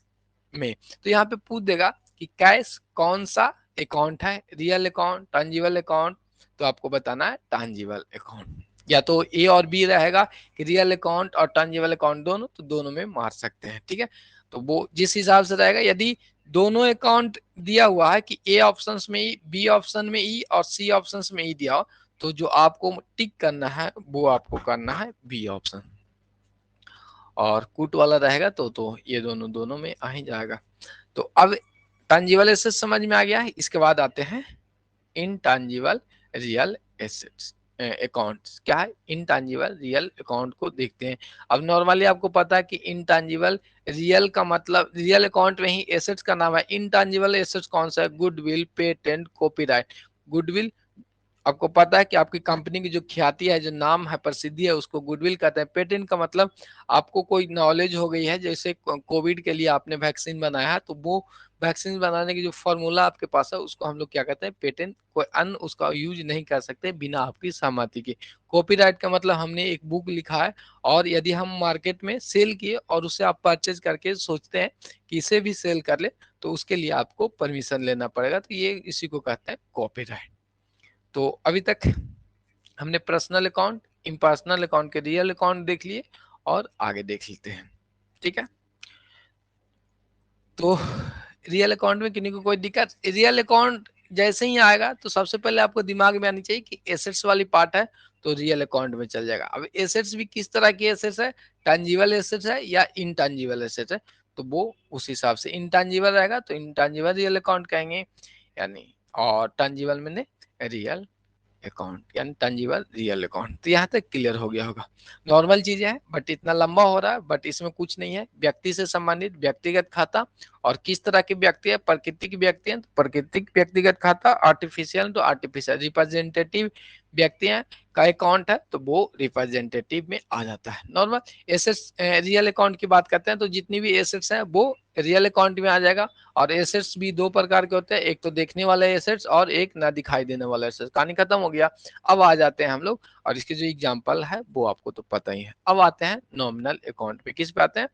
में। तो यहाँ पे पूछ देगा कि कैश कौन सा अकाउंट है, रियल अकाउंट, टंजिबल अकाउंट, तो आपको बताना है टंजिबल अकाउंट। या तो ए और बी रहेगा कि रियल अकाउंट और टंजिबल अकाउंट दोनों, तो दोनों में मार सकते हैं, ठीक है। तो वो जिस हिसाब से रहेगा, यदि दोनों अकाउंट दिया हुआ है कि ए ऑप्शन में ई, बी ऑप्शन में ई और सी ऑप्शन में ई दिया हो, तो जो आपको टिक करना है वो आपको करना है बी ऑप्शन। और कूट वाला रहेगा तो ये दोनों दोनों में आ ही जाएगा। तो अब टांजिबल एसेट समझ में आ गया है, इसके बाद आते हैं इनटांजिबल रियल एसेट्स। अकाउंट क्या है, इनटैंजिबल रियल अकाउंट को देखते हैं। अब नॉर्मली आपको पता है कि इनटैंजिबल रियल का मतलब रियल अकाउंट में ही एसेट्स का नाम है। इनटैंजिबल एसेट्स कौन सा है, गुडविल, पेटेंट, कॉपीराइट। गुडविल आपको पता है कि आपकी कंपनी की जो ख्याति है, जो नाम है, प्रसिद्धि है, उसको गुडविल कहते हैं। पेटेंट का मतलब आपको कोई नॉलेज हो गई है, जैसे कोविड के लिए आपने वैक्सीन बनाया है, तो वो वैक्सीन बनाने की जो फॉर्मूला आपके पास है उसको हम लोग क्या कहते हैं, पेटेंट। कोई अन्य उसका यूज नहीं कर सकते बिना आपकी सहमति के। कॉपीराइट का मतलब हमने एक बुक लिखा है और यदि हम मार्केट में सेल किए और उसे आप परचेज करके सोचते हैं कि इसे भी सेल कर ले, तो उसके लिए आपको परमिशन लेना पड़ेगा, तो ये इसी को कहते हैं कॉपीराइट। तो अभी तक हमने पर्सनल अकाउंट, इम्पर्सनल अकाउंट के रियल अकाउंट देख लिए और आगे देख लेते हैं। ठीक है, तो रियल अकाउंट में किन्हीं को कोई दिक्कत, रियल अकाउंट जैसे ही आएगा तो सबसे पहले आपको दिमाग में आनी चाहिए कि एसेट्स वाली पार्ट है तो रियल अकाउंट में चल जाएगा। अब एसेट्स भी किस तरह की एसेट्स है, टैंजिबल एसेट्स है या इनटैंजिबल एसेट्स है, तो वो उस हिसाब से इनटैंजिबल रहेगा तो इनटैंजिबल रियल अकाउंट कहेंगे, यानी और टैंजिबल में रियल अकाउंट यानी टंजिबल रियल अकाउंट। तो यहाँ तक क्लियर हो गया होगा। नॉर्मल चीजें हैं बट इतना लंबा हो रहा है, बट इसमें कुछ नहीं है। व्यक्ति से संबंधित व्यक्तिगत खाता, और किस तरह के व्यक्ति है, प्राकृतिक व्यक्ति है तो प्राकृतिक व्यक्तिगत खाता, आर्टिफिशियल तो आर्टिफिशियल, रिप्रेजेंटेटिव व्यक्ति हैं का अकाउंट है तो वो रिप्रेजेंटेटिव में आ जाता है। नॉर्मल एसेट्स रियल अकाउंट की बात करते हैं तो जितनी भी एसेट्स हैं वो रियल अकाउंट में आ जाएगा। और एसेट्स भी दो प्रकार के होते हैं, एक तो देखने वाले एसेट्स और एक ना दिखाई देने वाला एसेट्स। कहानी खत्म हो गया। अब आ जाते हैं हम लोग, और इसके जो एग्जांपल है वो आपको तो पता ही है। अब आते हैं नॉमिनल अकाउंट पे। किस पे आते हैं,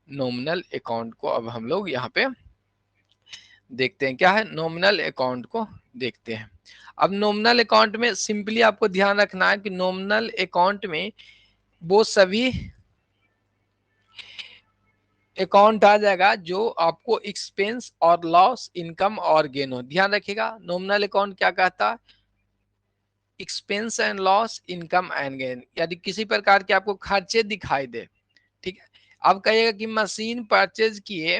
नॉमिनल अकाउंट को अब हम लोग यहाँ पे देखते हैं। क्या है, नॉमिनल अकाउंट को देखते हैं। अब नॉमिनल अकाउंट में सिंपली आपको ध्यान रखना है कि नॉमिनल अकाउंट में वो सभी अकाउंट आ जाएगा जो आपको एक्सपेंस और लॉस, इनकम और गेन हो। ध्यान रखिएगा, नॉमिनल अकाउंट क्या कहता है, expense and loss, income and gain, यदि किसी प्रकार के आपको खर्चे दिखाई दे। ठीक है, अब कहिएगा कि मशीन परचेज किए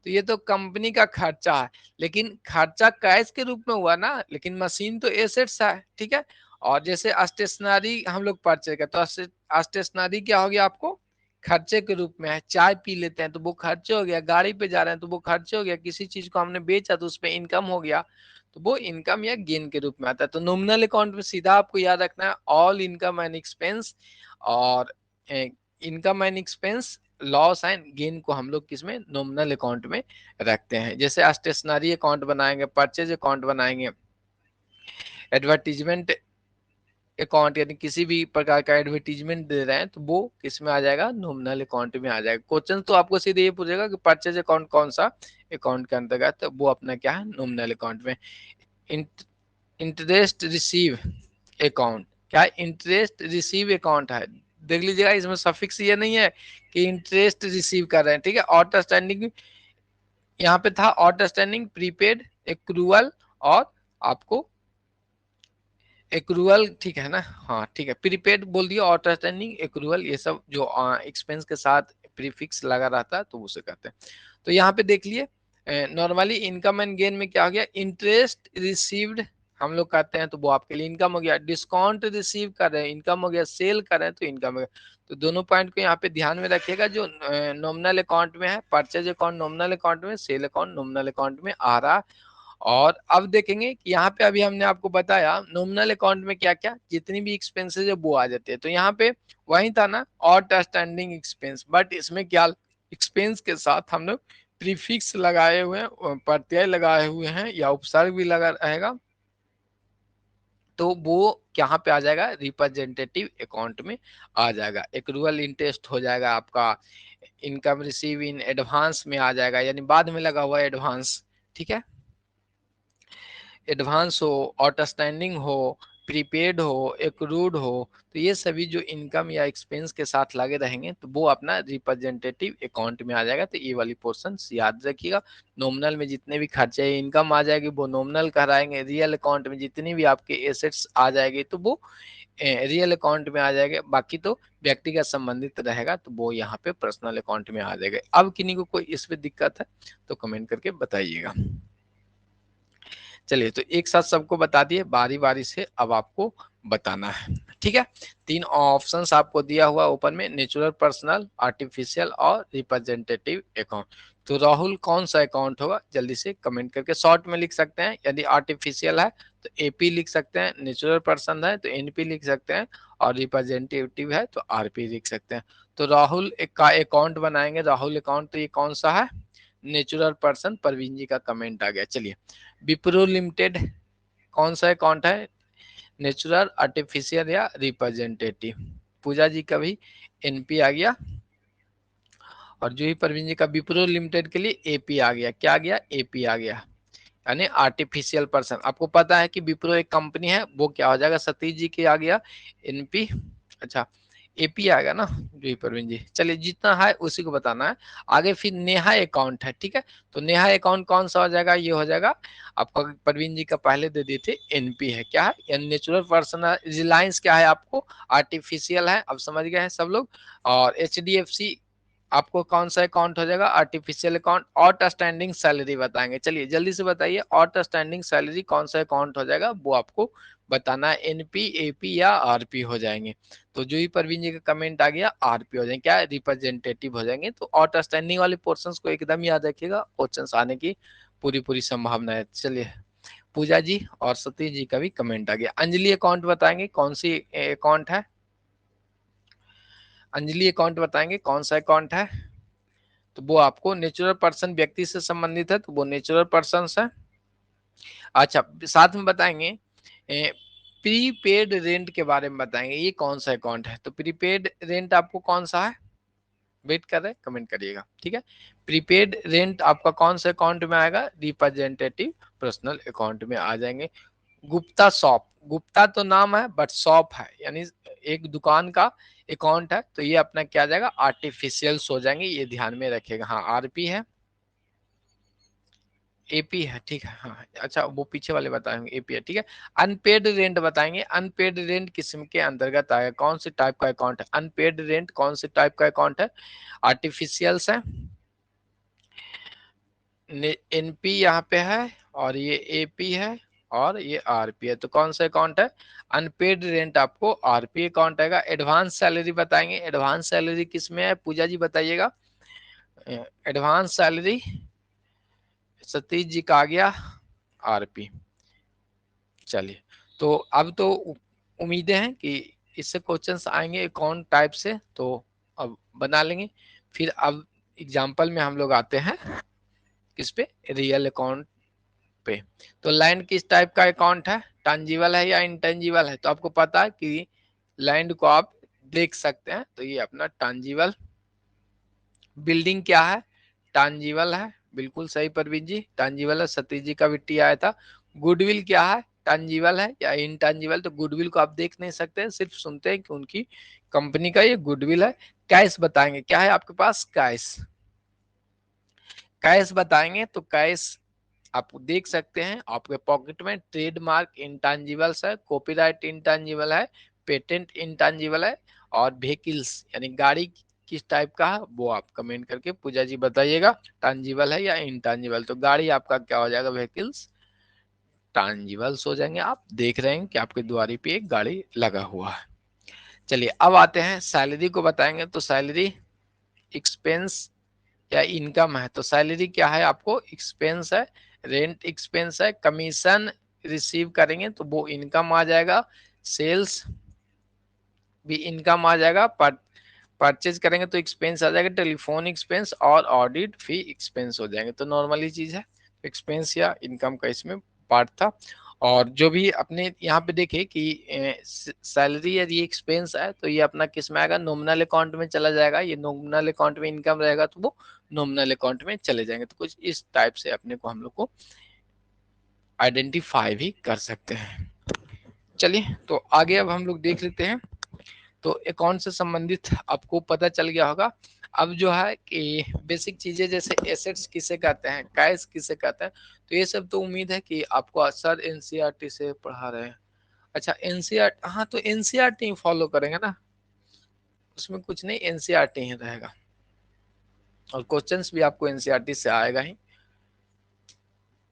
तो ये तो कंपनी का खर्चा है, लेकिन खर्चा कैश के रूप में हुआ ना, लेकिन मशीन तो एसेट्स है। ठीक है, और जैसे स्टेशनरी हम लोग परचेज करते तो स्टेशनरी क्या हो गया, आपको खर्चे के रूप में है। चाय पी लेते हैं तो वो खर्चे हो गया, गाड़ी पे जा रहे हैं तो वो खर्चे हो गया, किसी चीज को हमने बेचा तो उस पर इनकम हो गया, तो वो इनकम या गेन के रूप में आता है। तो नॉमिनल अकाउंट में सीधा आपको याद रखना है ऑल इनकम एंड एक्सपेंस, और income and expense, loss and gain को हम लोग किसमें, नॉमिनल अकाउंट में रखते हैं। जैसे स्टेशनरी अकाउंट बनाएंगे, परचेज अकाउंट बनाएंगे, एडवर्टीजमेंट अकाउंट यानी किसी भी प्रकार का एडवर्टीजमेंट दे रहे हैं तो वो किस में आ जाएगा, नॉमिनल अकाउंट में आ जाएगा। क्वेश्चन तो आपको सीधे ये पूछेगा कि परचेज अकाउंट कौन सा अकाउंट के अंतर्गत, तो वो अपना क्या है, नॉमिनल अकाउंट में। इंटरेस्ट रिसीव अकाउंट, क्या इंटरेस्ट रिसीव अकाउंट है, देख लीजिएगा इसमें सफिक्स ये नहीं है कि इंटरेस्ट रिसीव कर रहे हैं। ठीक है, आउटस्टैंडिंग यहाँ पे था, आउटस्टैंडिंग, प्रीपेड, एक्रूअल और आपको एक्रूअल। ठीक है ना, हाँ ठीक है, प्रीपेड बोल दिया, आउटस्टैंडिंग, एक्रूअल, ये सब जो एक्सपेंस के साथ प्रीफिक्स लगा रहता है तो उसे कहते हैं। तो यहाँ पे देख लिए नॉर्मली इनकम एंड गेन में क्या हो गया, इंटरेस्ट रिसीव्ड हम लोग कहते हैं तो वो आपके लिए इनकम हो गया, डिस्काउंट रिसीव कर रहे हैं इनकम हो गया, सेल कर रहे हैं तो इनकम हो गया। तो दोनों पॉइंट को यहाँ पे ध्यान में रखिएगा, जो नॉमिनल अकाउंट में है, परचेज अकाउंट नॉमिनल अकाउंट में, सेल अकाउंट नॉमिनल अकाउंट में आ रहा। और अब देखेंगे कि यहाँ पे अभी हमने आपको बताया नॉमिनल अकाउंट में क्या क्या जितनी भी एक्सपेंसेस है वो आ जाते हैं। तो यहाँ पे वही था ना, आउटस्टैंडिंग एक्सपेंस, बट इसमें क्या एक्सपेंस के साथ हम लोग प्रीफिक्स लगाए हुए हैं, प्रत्यय लगाए हुए हैं या उपसर्ग भी लगा रहेगा, तो वो यहाँ पे आ जाएगा, रिप्रेजेंटेटिव अकाउंट में आ जाएगा। एक्रूअल इंटरेस्ट हो जाएगा आपका, इनकम रिसीव इन एडवांस में आ जाएगा, यानी बाद में लगा हुआ एडवांस। ठीक है, एडवांस हो, आउटस्टैंडिंग हो, प्रीपेड हो, एक्रूड हो, तो ये सभी जो इनकम या एक्सपेंस के साथ लगे रहेंगे तो वो अपना रिप्रेजेंटेटिव अकाउंट में आ जाएगा। तो ये वाली पोर्शन याद रखिएगा। नॉमिनल में जितने भी खर्चे इनकम आ जाएगी वो नॉमिनल कहलाएंगे, रियल अकाउंट में जितनी भी आपके एसेट्स आ जाएगी तो वो रियल अकाउंट में आ जाएगा, बाकी तो व्यक्तिगत संबंधित रहेगा तो वो यहाँ पे पर्सनल अकाउंट में आ जाएगा। अब किन्हीं को कोई इस पे दिक्कत है तो कमेंट करके बताइएगा। चलिए, तो एक साथ सबको बता दिए बारी बारी से, अब आपको बताना है। ठीक है, 3 ऑप्शंस आपको दिया हुआ ऊपर में, नेचुरल, पर्सनल, आर्टिफिशियल और रिप्रेजेंटेटिव अकाउंट। तो राहुल कौन सा अकाउंट होगा, जल्दी से कमेंट करके शॉर्ट में लिख सकते हैं। यदि आर्टिफिशियल है तो एपी लिख सकते हैं, नेचुरल पर्सन है तो एनपी लिख सकते हैं, और रिप्रेजेंटेटिव है तो आरपी लिख सकते हैं। तो राहुल का अकाउंट बनाएंगे, राहुल अकाउंट, तो ये कौन सा है, नेचुरल पर्सन। परवीन जी का कमेंट आ गया। चलिए, विप्रो लिमिटेड कौन सा अकाउंट है, नेचुरल, आर्टिफिशियल या रिप्रेजेंटेटिव। पूजा जी का भी एनपी आ गया, और जूही परवीन जी का विप्रो लिमिटेड के लिए एपी आ गया। क्या आ गया, एपी आ गया, यानी आर्टिफिशियल पर्सन। आपको पता है कि विप्रो एक कंपनी है, वो क्या हो जाएगा, सतीश जी के आ गया एनपी। अच्छा, एपी आएगा ना जी परवीन जी। चलिए, जितना है उसी को बताना है। आगे फिर नेहा अकाउंट है। ठीक है, तो नेहा अकाउंट कौन सा हो जाएगा, ये हो जाएगा आपका, परवीन जी का पहले दे दिए थे एनपी है। क्या है, या नेचुरल पर्सन। रिलायंस क्या है आपको, आर्टिफिशियल है, अब समझ गए हैं सब लोग। और एचडीएफसी आपको कौन सा अकाउंट हो जाएगा, आर्टिफिशियल अकाउंट। आउटस्टैंडिंग सैलरी बताएंगे, चलिए जल्दी से बताइए, आउटस्टैंडिंग सैलरी कौन सा अकाउंट हो जाएगा, वो आपको बताना है, एनपी, एपी या आरपी हो जाएंगे। तो जो ही परवीन जी का कमेंट आ गया, आरपी हो जाएंगे, क्या रिप्रेजेंटेटिव हो जाएंगे। तो आउटस्टैंडिंग वाले पोर्शंस को एकदम याद रखिएगा, क्वेश्चंस आने की पूरी पूरी संभावना है। चलिए, पूजा जी और सतीश जी का भी कमेंट आ गया। अंजलि अकाउंट बताएंगे, कौन सी अकाउंट है, अंजलि अकाउंट बताएंगे कौन सा अकाउंट है। तो वो आपको नेचुरल पर्सन, व्यक्ति से संबंधित है, तो वो नेचुरल पर्सन है। अच्छा, साथ में बताएंगे प्रीपेड रेंट के बारे में बताएंगे, ये कौन सा अकाउंट है। तो प्रीपेड रेंट आपको कौन सा है, वेट कर रहे हैं, कमेंट करिएगा। ठीक है, प्रीपेड रेंट आपका कौन सा अकाउंट में आएगा, रिप्रेजेंटेटिव पर्सनल अकाउंट में आ जाएंगे। गुप्ता शॉप, गुप्ता तो नाम है बट शॉप है, यानी एक दुकान का अकाउंट है, तो ये अपना क्या जाएगा, आर्टिफिशियल्स हो जाएंगे, ये ध्यान में रखिएगा। हाँ, आरपी है, एपी है। ठीक है, हाँ, अच्छा वो पीछे वाले बताएंगे, एपी है। ठीक है, अनपेड रेंट बताएंगे, अनपेड रेंट किस्म के अंतर्गत आएगा, कौन से टाइप का अकाउंट है, अनपेड रेंट कौन से टाइप का अकाउंट है, आर्टिफिशियल्स है, एनपी यहाँ पे है, और ये एपी है, और ये आरपी है। तो कौन सा अकाउंट है, अनपेड रेंट आपको आरपी अकाउंट आएगा। एडवांस सैलरी बताएंगे, एडवांस सैलरी किस में है, पूजा जी बताइएगा। एडवांस सैलरी सतीश जी का आ गया, आरपी। चलिए, तो अब तो उम्मीदें हैं कि इससे क्वेश्चंस आएंगे अकाउंट टाइप से, तो अब बना लेंगे। फिर अब एग्जांपल में हम लोग आते हैं किस पे, रियल अकाउंट पे। तो लैंड किस टाइप का अकाउंट है, टांजीबल है या इंटेंजिबल है। तो आपको पता है कि लैंड को आप देख सकते हैं, तो ये अपना टांजीबल। बिल्डिंग क्या है, टांजीबल है, बिल्कुल सही परवीन जी, टांजीबल है, सतीश जी का बिट्टी आया था। गुडविल क्या है, टांजीबल है या इंटांजीबल। तो गुडविल को आप देख नहीं सकते, सिर्फ सुनते हैं कि उनकी कंपनी का ये गुडविल है। कैश बताएंगे, क्या है आपके पास, कैश, कैश बताएंगे। तो कैश आप देख सकते हैं आपके पॉकेट में, ट्रेडमार्क इंटेंजिबल्स है, कॉपीराइट इंटेंजिबल है, पेटेंट इंटेंजिबल है, और व्हीकल्स यानी गाड़ी किस टाइप का है, वो आप कमेंट करके पूजा जी बताइएगा, टांजिबल है या इंटेंजिबल। तो गाड़ी आपका क्या हो जाएगा, व्हीकल्स टांजिबल्स हो जाएंगे। आप देख रहे हैं कि आपके द्वारी पे एक गाड़ी लगा हुआ है। चलिए, अब आते हैं सैलरी को बताएंगे। तो सैलरी एक्सपेंस या इनकम है। तो सैलरी क्या है आपको, एक्सपेंस है, रेंट एक्सपेंस है, कमीशन रिसीव करेंगे तो वो इनकम आ जाएगा, सेल्स भी इनकम आ जाएगा, परचेज करेंगे तो एक्सपेंस आ जाएगा, टेलीफोन एक्सपेंस और ऑडिट फी एक्सपेंस हो जाएंगे। तो नॉर्मली चीज है, एक्सपेंस या इनकम का इसमें पार्ट था। और जो भी अपने यहाँ पे देखे कि सैलरी यदि एक्सपेंस है, तो ये अपना किस में आएगा, नॉमिनल अकाउंट में चला जाएगा। ये नॉमिनल अकाउंट में इनकम रहेगा तो वो नॉमिनल अकाउंट में चले जाएंगे। तो कुछ इस टाइप से अपने को, हम लोग को आइडेंटिफाई भी कर सकते हैं। चलिए, तो आगे अब हम लोग देख लेते हैं। तो अकाउंट से संबंधित आपको पता चल गया होगा। अब जो है कि बेसिक चीजें, जैसे एसेट्स किसे कहते हैं, कैश किसे कहते हैं, तो ये सब तो उम्मीद है कि आपको सर एनसीईआरटी से पढ़ा रहे हैं। अच्छा, एनसीईआरटी, हाँ, तो एनसीईआरटी ही फॉलो करेंगे ना, उसमें कुछ नहीं, एनसीईआरटी ही रहेगा, और क्वेश्चंस भी आपको एनसीईआरटी से आएगा ही।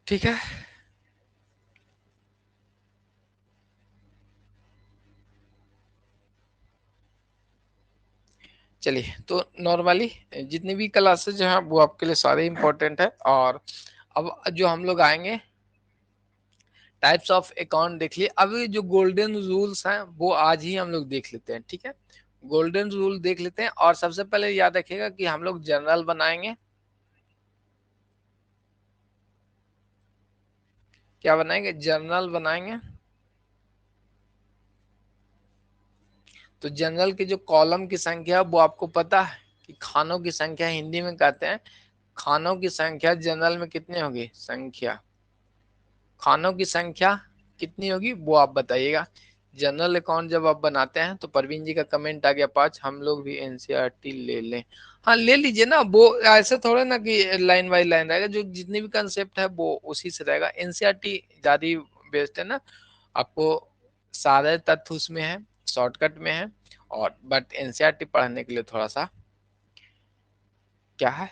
ठीक है, चलिए, तो नॉर्मली जितनी भी क्लासेज हैं वो आपके लिए सारे इंपॉर्टेंट है। और अब जो हम लोग आएंगे टाइप्स ऑफ अकाउंट देख लिए। अब जो गोल्डन रूल्स हैं वो आज ही हम लोग देख लेते हैं, ठीक है। गोल्डन रूल देख लेते हैं और सबसे पहले याद रखिएगा कि हम लोग जनरल बनाएंगे। क्या बनाएंगे? जनरल बनाएंगे। तो जनरल की जो कॉलम की संख्या है वो आपको पता है कि खानों की संख्या हिंदी में कहते हैं। खानों की संख्या जनरल में कितनी होगी? संख्या खानों की संख्या कितनी होगी वो आप बताइएगा। जनरल अकाउंट जब आप बनाते हैं तो परवीन जी का कमेंट आ गया 5, हम लोग भी एनसीईआरटी ले लें। हाँ ले लीजिए ना, वो ऐसे थोड़े ना कि लाइन बाय लाइन रहेगा, जो जितनी भी कंसेप्ट है वो उसी से रहेगा। एनसीईआरटी ज्यादा बेस्ट है ना, आपको सारे तथ्य उसमें है, शॉर्टकट में है। और बट एनसीईआरटी पढ़ने के लिए थोड़ा सा क्या है,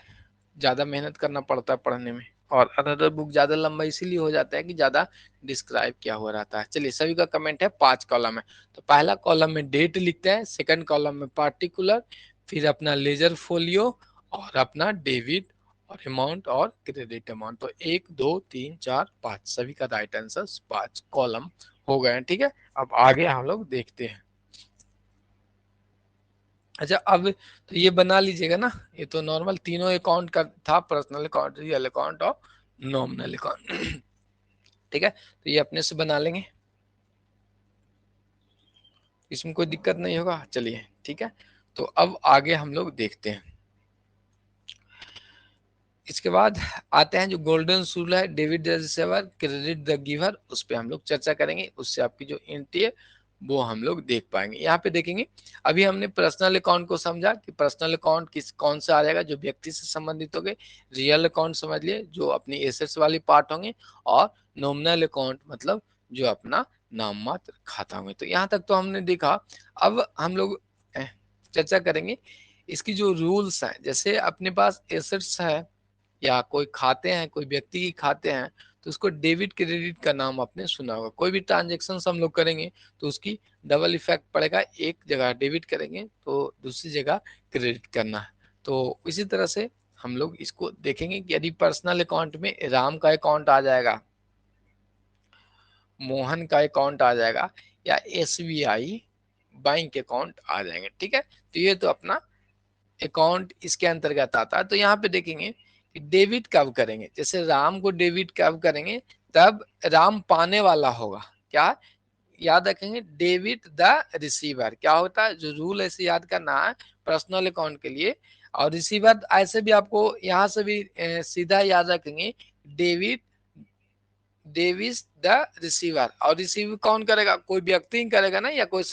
ज्यादा मेहनत करना पड़ता है पढ़ने में। और अदर बुक ज्यादा लंबा इसीलिए हो जाता है कि ज्यादा डिस्क्राइब किया हुआ रहता है। चलिए, सभी का कमेंट है 5 कॉलम है। तो पहला कॉलम में डेट लिखते हैं, सेकंड कॉलम में पार्टिकुलर, फिर अपना लेजर फोलियो और अपना डेबिट और अमाउंट और क्रेडिट अमाउंट। तो 1 2 3 4 5 सभी का राइट आंसर 5 कॉलम हो गए हैं, ठीक है। अब आगे हम लोग देखते हैं। अच्छा, अब तो ये बना लीजिएगा ना, ये तो नॉर्मल तीनों अकाउंट का था, पर्सनल अकाउंट, रियल अकाउंट और नॉमिनल अकाउंट। ठीक है, तो ये अपने से बना लेंगे, इसमें कोई दिक्कत नहीं होगा। चलिए ठीक है, तो अब आगे हम लोग देखते हैं। इसके बाद आते हैं जो गोल्डन रूल है, debit the receiver credit the giver, उस पर हम लोग चर्चा करेंगे। उससे आपकी जो एंट्री है वो हम लोग देख पाएंगे। यहाँ पे देखेंगे, अभी हमने पर्सनल अकाउंट को समझा कि पर्सनल अकाउंट किस कौन सा आ जाएगा, जो व्यक्ति से संबंधित हो गए। रियल अकाउंट समझ लिए, जो अपनी एसेट्स वाली पार्ट होंगे। और नॉमिनल अकाउंट मतलब जो अपना नाम मात्र खाता होंगे। तो यहाँ तक तो हमने देखा। अब हम लोग चर्चा करेंगे इसकी जो रूल्स हैं। जैसे अपने पास एसेट्स है या कोई खाते हैं, कोई व्यक्ति की खाते हैं, तो उसको डेबिट क्रेडिट का नाम आपने सुना होगा। कोई भी ट्रांजेक्शन हम लोग करेंगे तो उसकी डबल इफेक्ट पड़ेगा, एक जगह डेबिट करेंगे तो दूसरी जगह क्रेडिट करना है। तो इसी तरह से हम लोग इसको देखेंगे कि यदि पर्सनल अकाउंट में राम का अकाउंट आ जाएगा, मोहन का अकाउंट आ जाएगा, या एसबीआई बैंक अकाउंट आ जाएंगे, ठीक है। तो ये तो अपना अकाउंट इसके अंतर्गत आता है। तो यहाँ पे देखेंगे कि डेबिट कब करेंगे। जैसे राम को डेबिट कब करेंगे, तब राम पाने वाला होगा। क्या याद रखेंगे? Debit the receiver. क्या होता है जो रूल ऐसे याद करना है पर्सनल अकाउंट के लिए। और रिसीवर ऐसे भी आपको यहाँ से भी सीधा याद रखेंगे, डेबिट डेविस द रिसीवर। और रिसीव कौन करेगा? कोई व्यक्ति करेगा ना, या कोई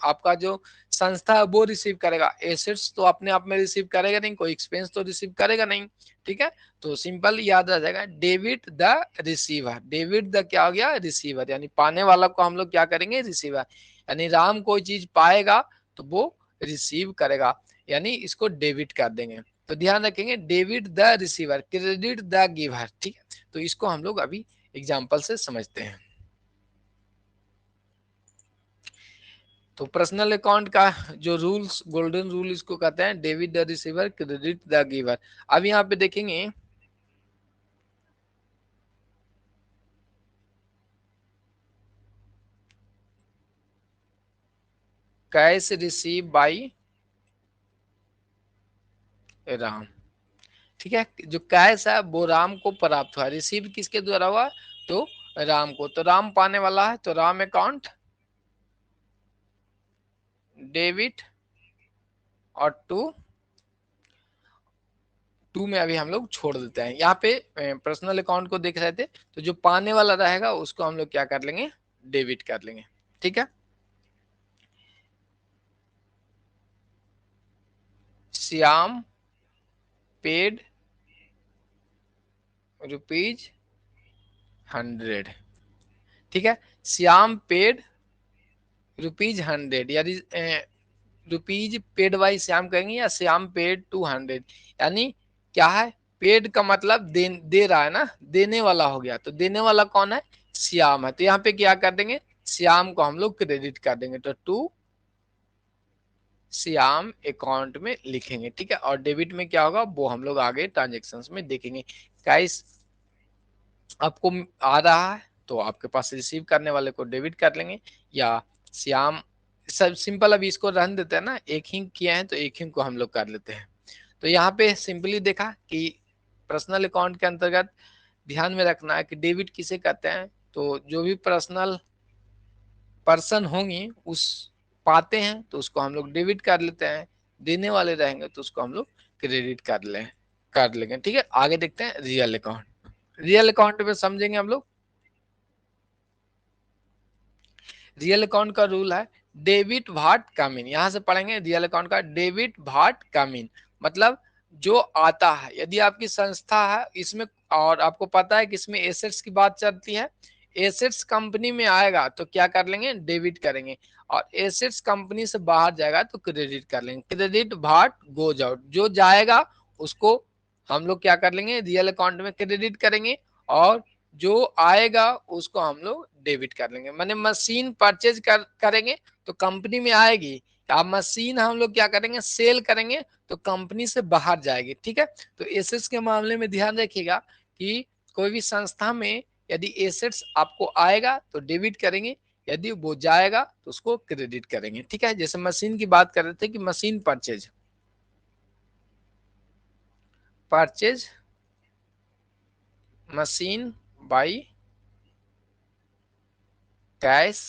आपका जो संस्था है वो रिसीव करेगा। एसेट्स तो अपने आप में रिसीव करेगा नहीं, कोई एक्सपेंस तो रिसीव करेगा नहीं, ठीक है। तो सिंपल याद आ जाएगा, debit the receiver. Debit the क्या हो गया? रिसीवर, यानी पाने वाला को हम लोग क्या करेंगे? रिसीवर। यानी राम कोई चीज पाएगा तो वो रिसीव करेगा, यानी इसको डेबिट कर देंगे। तो ध्यान रखेंगे, debit the receiver credit the giver, ठीक है। तो इसको हम लोग अभी एग्जाम्पल से समझते हैं। तो पर्सनल अकाउंट का जो रूल्स, गोल्डन रूल इसको कहते हैं, debit the receiver credit the giver. अब यहाँ पे देखेंगे कैश रिसीव बाई राम, ठीक है। जो कैश है वो राम को प्राप्त हुआ, रिसीव किसके द्वारा हुआ? तो राम को। तो राम पाने वाला है, तो राम अकाउंट डेबिट, और टू में अभी हम लोग छोड़ देते हैं। यहाँ पे पर्सनल अकाउंट को देख रहे थे, तो जो पाने वाला रहेगा उसको हम लोग क्या कर लेंगे? डेबिट कर लेंगे, ठीक है। श्याम पेड ₹100, ठीक है। श्याम पेड ₹100, यानी रुपीज पेड बाई श्याम कहेंगे, या श्याम पेड 200। यानी क्या है? पेड का मतलब दे रहा है ना, देने वाला हो गया। तो देने वाला कौन है? श्याम है। तो यहाँ पे क्या कर देंगे? श्याम को हम लोग क्रेडिट कर देंगे। तो श्याम अकाउंट में लिखेंगे, ठीक है। और डेबिट में क्या होगा वो हम लोग आगे ट्रांजेक्शन्स में देखेंगे। गाइस आपको आ रहा है तो आपके पास रिसीव करने वाले को डेबिट कर लेंगे, या श्याम, सब सिंपल। अभी इसको रहने देते हैं ना, एक ही किया है तो एक ही को हम लोग कर लेते हैं। तो यहाँ पे सिंपली देखा कि पर्सनल अकाउंट के अंतर्गत ध्यान में रखना है कि डेबिट किसे कहते हैं, तो जो भी पर्सनल पर्सन होंगी उस पाते हैं तो उसको हम लोग डेबिट कर लेते हैं, देने वाले रहेंगे तो उसको हम लोग क्रेडिट कर लेंगे, ठीक है। आगे देखते हैं रियल अकाउंट। रियल अकाउंट में समझेंगे हम लोग। रियल अकाउंट का रूल है डेबिट भाट कम इन, यहां से पढ़ेंगे रियल अकाउंट का डेबिट भाट कम इन, मतलब जो आता है, यदि आपकी संस्था है इसमें और आपको पता है कि इसमें एसेट्स की बात चलती है, एसेट्स कंपनी में आएगा तो क्या कर लेंगे, डेबिट करेंगे, और एसेट्स कंपनी से बाहर जाएगा तो क्रेडिट कर लेंगे। क्रेडिट भाट गोज आउट, जो जाएगा उसको हम लोग क्या कर लेंगे, रियल अकाउंट में क्रेडिट करेंगे, और जो आएगा उसको हम लोग डेबिट कर लेंगे। माने मशीन परचेज करेंगे तो कंपनी में आएगी, अब मशीन हम लोग क्या करेंगे, सेल करेंगे तो कंपनी से बाहर जाएगी, ठीक है। तो एसेट्स के मामले में ध्यान रखिएगा कि कोई भी संस्था में यदि एसेट्स आपको आएगा तो डेबिट करेंगे, यदि वो जाएगा तो उसको क्रेडिट करेंगे, ठीक है। जैसे मशीन की बात कर रहे थे कि machine purchase machine by cash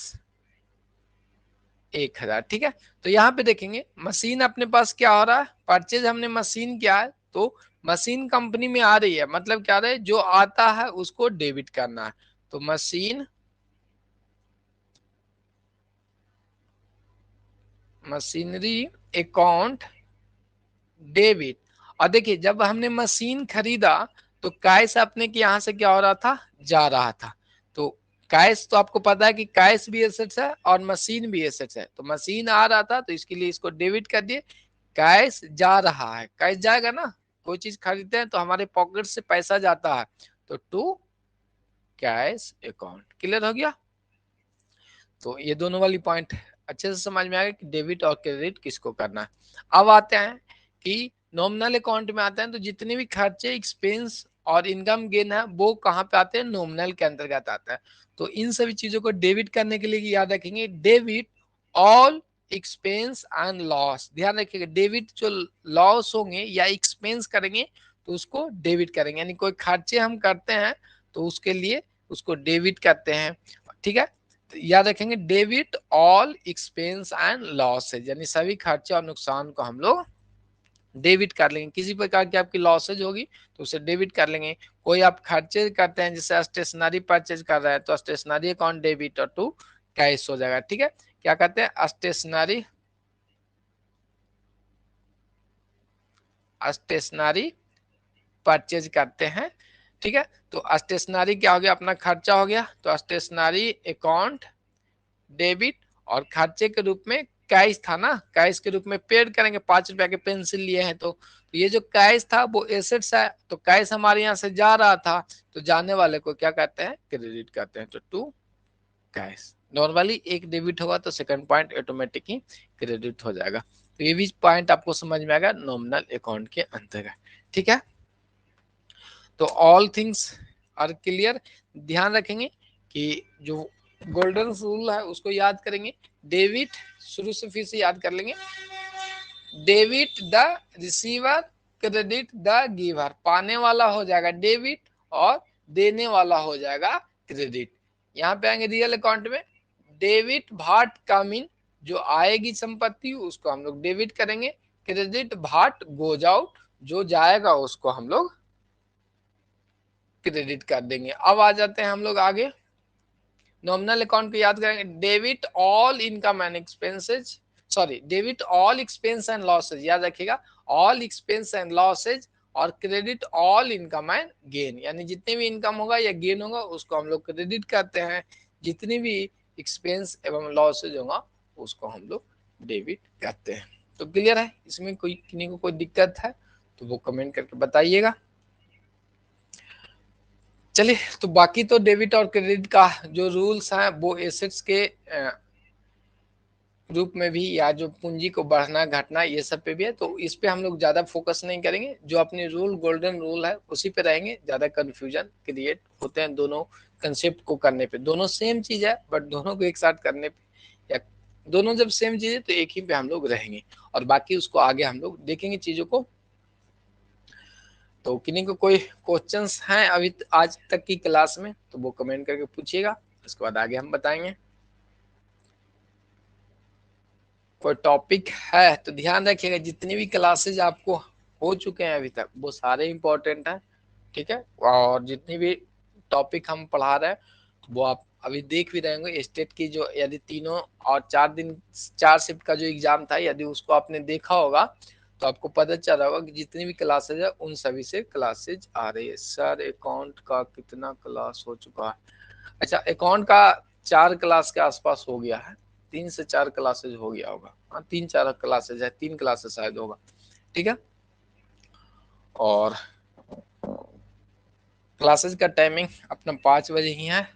1000, ठीक है। तो यहाँ पे देखेंगे मशीन अपने पास क्या हो रहा है, परचेज हमने मशीन किया है तो मशीन कंपनी में आ रही है, मतलब क्या रहा है, जो आता है उसको डेबिट करना है, तो मशीनरी अकाउंट डेबिट। और देखिए जब हमने मशीन खरीदा तो कैश अपने के यहाँ से क्या हो रहा था, जा रहा था, तो कैश तो आपको पता है कि कैश भी एसेट्स है और मशीन भी एसेट्स है, तो मशीन आ रहा था तो इसके लिए इसको डेबिट कर दिए। कैश जा रहा है, कैश जाएगा ना, कोई चीज खरीदते हैं तो हमारे पॉकेट से पैसा जाता है, तो टू कैश अकाउंट। क्लियर हो गया। तो ये दोनों वाली पॉइंट अच्छे से समझ में आ गया कि डेबिट और क्रेडिट किसको करना है। अब आते हैं कि नॉमिनल अकाउंट में आते हैं तो जितने भी खर्चे एक्सपेंस और इनकम गेन है वो कहाँ पे आते हैं, नॉमिनल के अंतर्गत आता है। तो इन सभी चीजों को डेबिट करने के लिए याद रखेंगे debit all expense and loss. ध्यान रखिएगा डेबिट जो लॉस होंगे या एक्सपेंस करेंगे तो उसको डेबिट करेंगे, यानी कोई खर्चे हम करते हैं तो उसके लिए उसको डेबिट करते हैं, ठीक है। तो याद रखेंगे debit all expense and losses, यानी सभी खर्चे और नुकसान को हम लोग डेबिट कर लेंगे। किसी प्रकार की आपकी लॉसेज होगी तो उसे डेबिट कर लेंगे। कोई आप खर्चे करते हैं जैसे स्टेशनरी परचेज कर रहा है तो स्टेशनरी अकाउंट डेबिट और टू कैश हो जाएगा, ठीक है। क्या कहते हैं, स्टेशनरी परचेज करते हैं, ठीक है। तो स्टेशनरी क्या हो गया, अपना खर्चा हो गया, तो स्टेशनरी अकाउंट डेबिट, और खर्चे के रूप में कैश था ना, कैश के रूप में पेड करेंगे, 5 रुपया के पेंसिल लिए हैं तो ये जो कैश था वो एसेट्स है, तो कैश हमारे यहाँ से जा रहा था तो जाने वाले को क्या कहते हैं, क्रेडिट कहते हैं, तो टू कैश। नॉर्मली एक डेबिट होगा तो सेकंड पॉइंट ऑटोमेटिक ही क्रेडिट हो जाएगा। तो ये भी पॉइंट आपको समझ में आएगा नॉमिनल अकाउंट के अंतर्गत, ठीक है। तो ऑल थिंग्स आर क्लियर। ध्यान रखेंगे कि जो गोल्डन रूल है उसको याद करेंगे, डेबिट शुरू से फिर से याद कर लेंगे, debit the receiver credit the giver, पाने वाला हो जाएगा डेबिट और देने वाला हो जाएगा क्रेडिट। यहाँ पे आएंगे रियल अकाउंट में डेबिट भाट कमिंग, जो आएगी संपत्ति उसको हम लोग डेबिट करेंगे, क्रेडिट भाट गोज आउट, जो जाएगा उसको हम लोग क्रेडिट कर देंगे। अब आ जाते हैं हम लोग आगे, नॉमिनल अकाउंट को याद करेंगे debit all income and expenses, sorry debit all expense and losses, याद रखिएगा ऑल एक्सपेंस एंड लॉसेज, और credit all income and gain, यानी जितने भी इनकम होगा या गेन होगा उसको हम लोग क्रेडिट करते हैं, जितनी भी एक्सपेंस एवं लॉसेज होगा उसको हम लोग डेबिट करते हैं। तो क्लियर है, इसमें कोई किसी को कोई दिक्कत है तो वो कमेंट करके बताइएगा। चलिए, तो बाकी तो डेबिट और क्रेडिट का जो रूल्स हैं वो एसेट्स के ग्रुप में भी, या जो पूंजी को बढ़ना घटना ये सब पे भी है, तो इस पे हम लोग ज्यादा फोकस नहीं करेंगे। जो अपने रूल गोल्डन रूल है उसी पे रहेंगे। ज्यादा कंफ्यूजन क्रिएट होते हैं दोनों कंसेप्ट को करने पे। दोनों सेम चीज है बट दोनों को एक साथ करने पे, या दोनों जब सेम चीज है तो एक ही पे हम लोग रहेंगे, और बाकी उसको आगे हम लोग देखेंगे चीजों को। तो किन्हीं को कोई क्वेश्चंस हैं अभी आज तक की क्लास में तो वो कमेंट करके पूछिएगा, उसके बाद आगे हम बताएंगे। कोई टॉपिक है तो ध्यान रखिएगा, जितनी भी क्लासेज आपको हो चुके हैं अभी तक वो सारे इंपॉर्टेंट हैं, ठीक है। और जितनी भी टॉपिक हम पढ़ा रहे हैं वो आप अभी देख भी रहे होंगे। स्टेट की जो यदि तीनों और 4 दिन 4 शिफ्ट का जो एग्जाम था, यदि उसको आपने देखा होगा तो आपको पता चल रहा होगा कि जितनी भी क्लासेज है उन सभी से क्लासेज आ रही है। सर अकाउंट का कितना क्लास हो चुका है? अच्छा, अकाउंट का 4 क्लास के आसपास हो गया है, 3 से 4 क्लासेज हो गया होगा। हाँ, 3-4 क्लासेज है, 3 क्लासेस शायद होगा, ठीक है। और क्लासेज का टाइमिंग अपना 5 बजे ही है।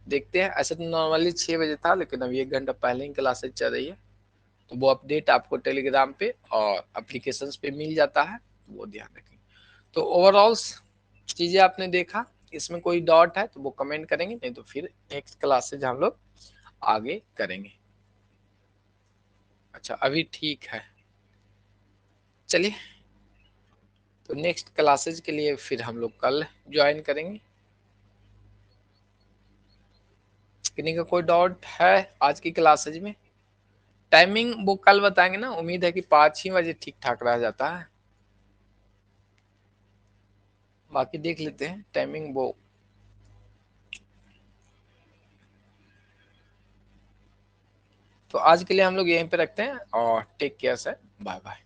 देखते हैं, ऐसे तो नॉर्मली 6 बजे था, लेकिन अभी 1 घंटा पहले ही क्लासेज चल रही है। तो वो अपडेट आपको टेलीग्राम पे और एप्लीकेशंस पे मिल जाता है, तो वो ध्यान रखें। तो ओवरऑल चीजें आपने देखा, इसमें कोई डाउट है तो वो कमेंट करेंगे, नहीं तो फिर नेक्स्ट क्लासेज हम लोग आगे करेंगे। अच्छा, अभी ठीक है, चलिए। तो नेक्स्ट क्लासेज के लिए फिर हम लोग कल ज्वाइन करेंगे। किन्हीं का कोई डाउट है आज की क्लासेज में? टाइमिंग वो कल बताएंगे ना, उम्मीद है कि 5 ही बजे ठीक ठाक रह जाता है। बाकी देख लेते हैं टाइमिंग वो। तो आज के लिए हम लोग यहीं पे रखते हैं, और टेक केयर से, बाय बाय।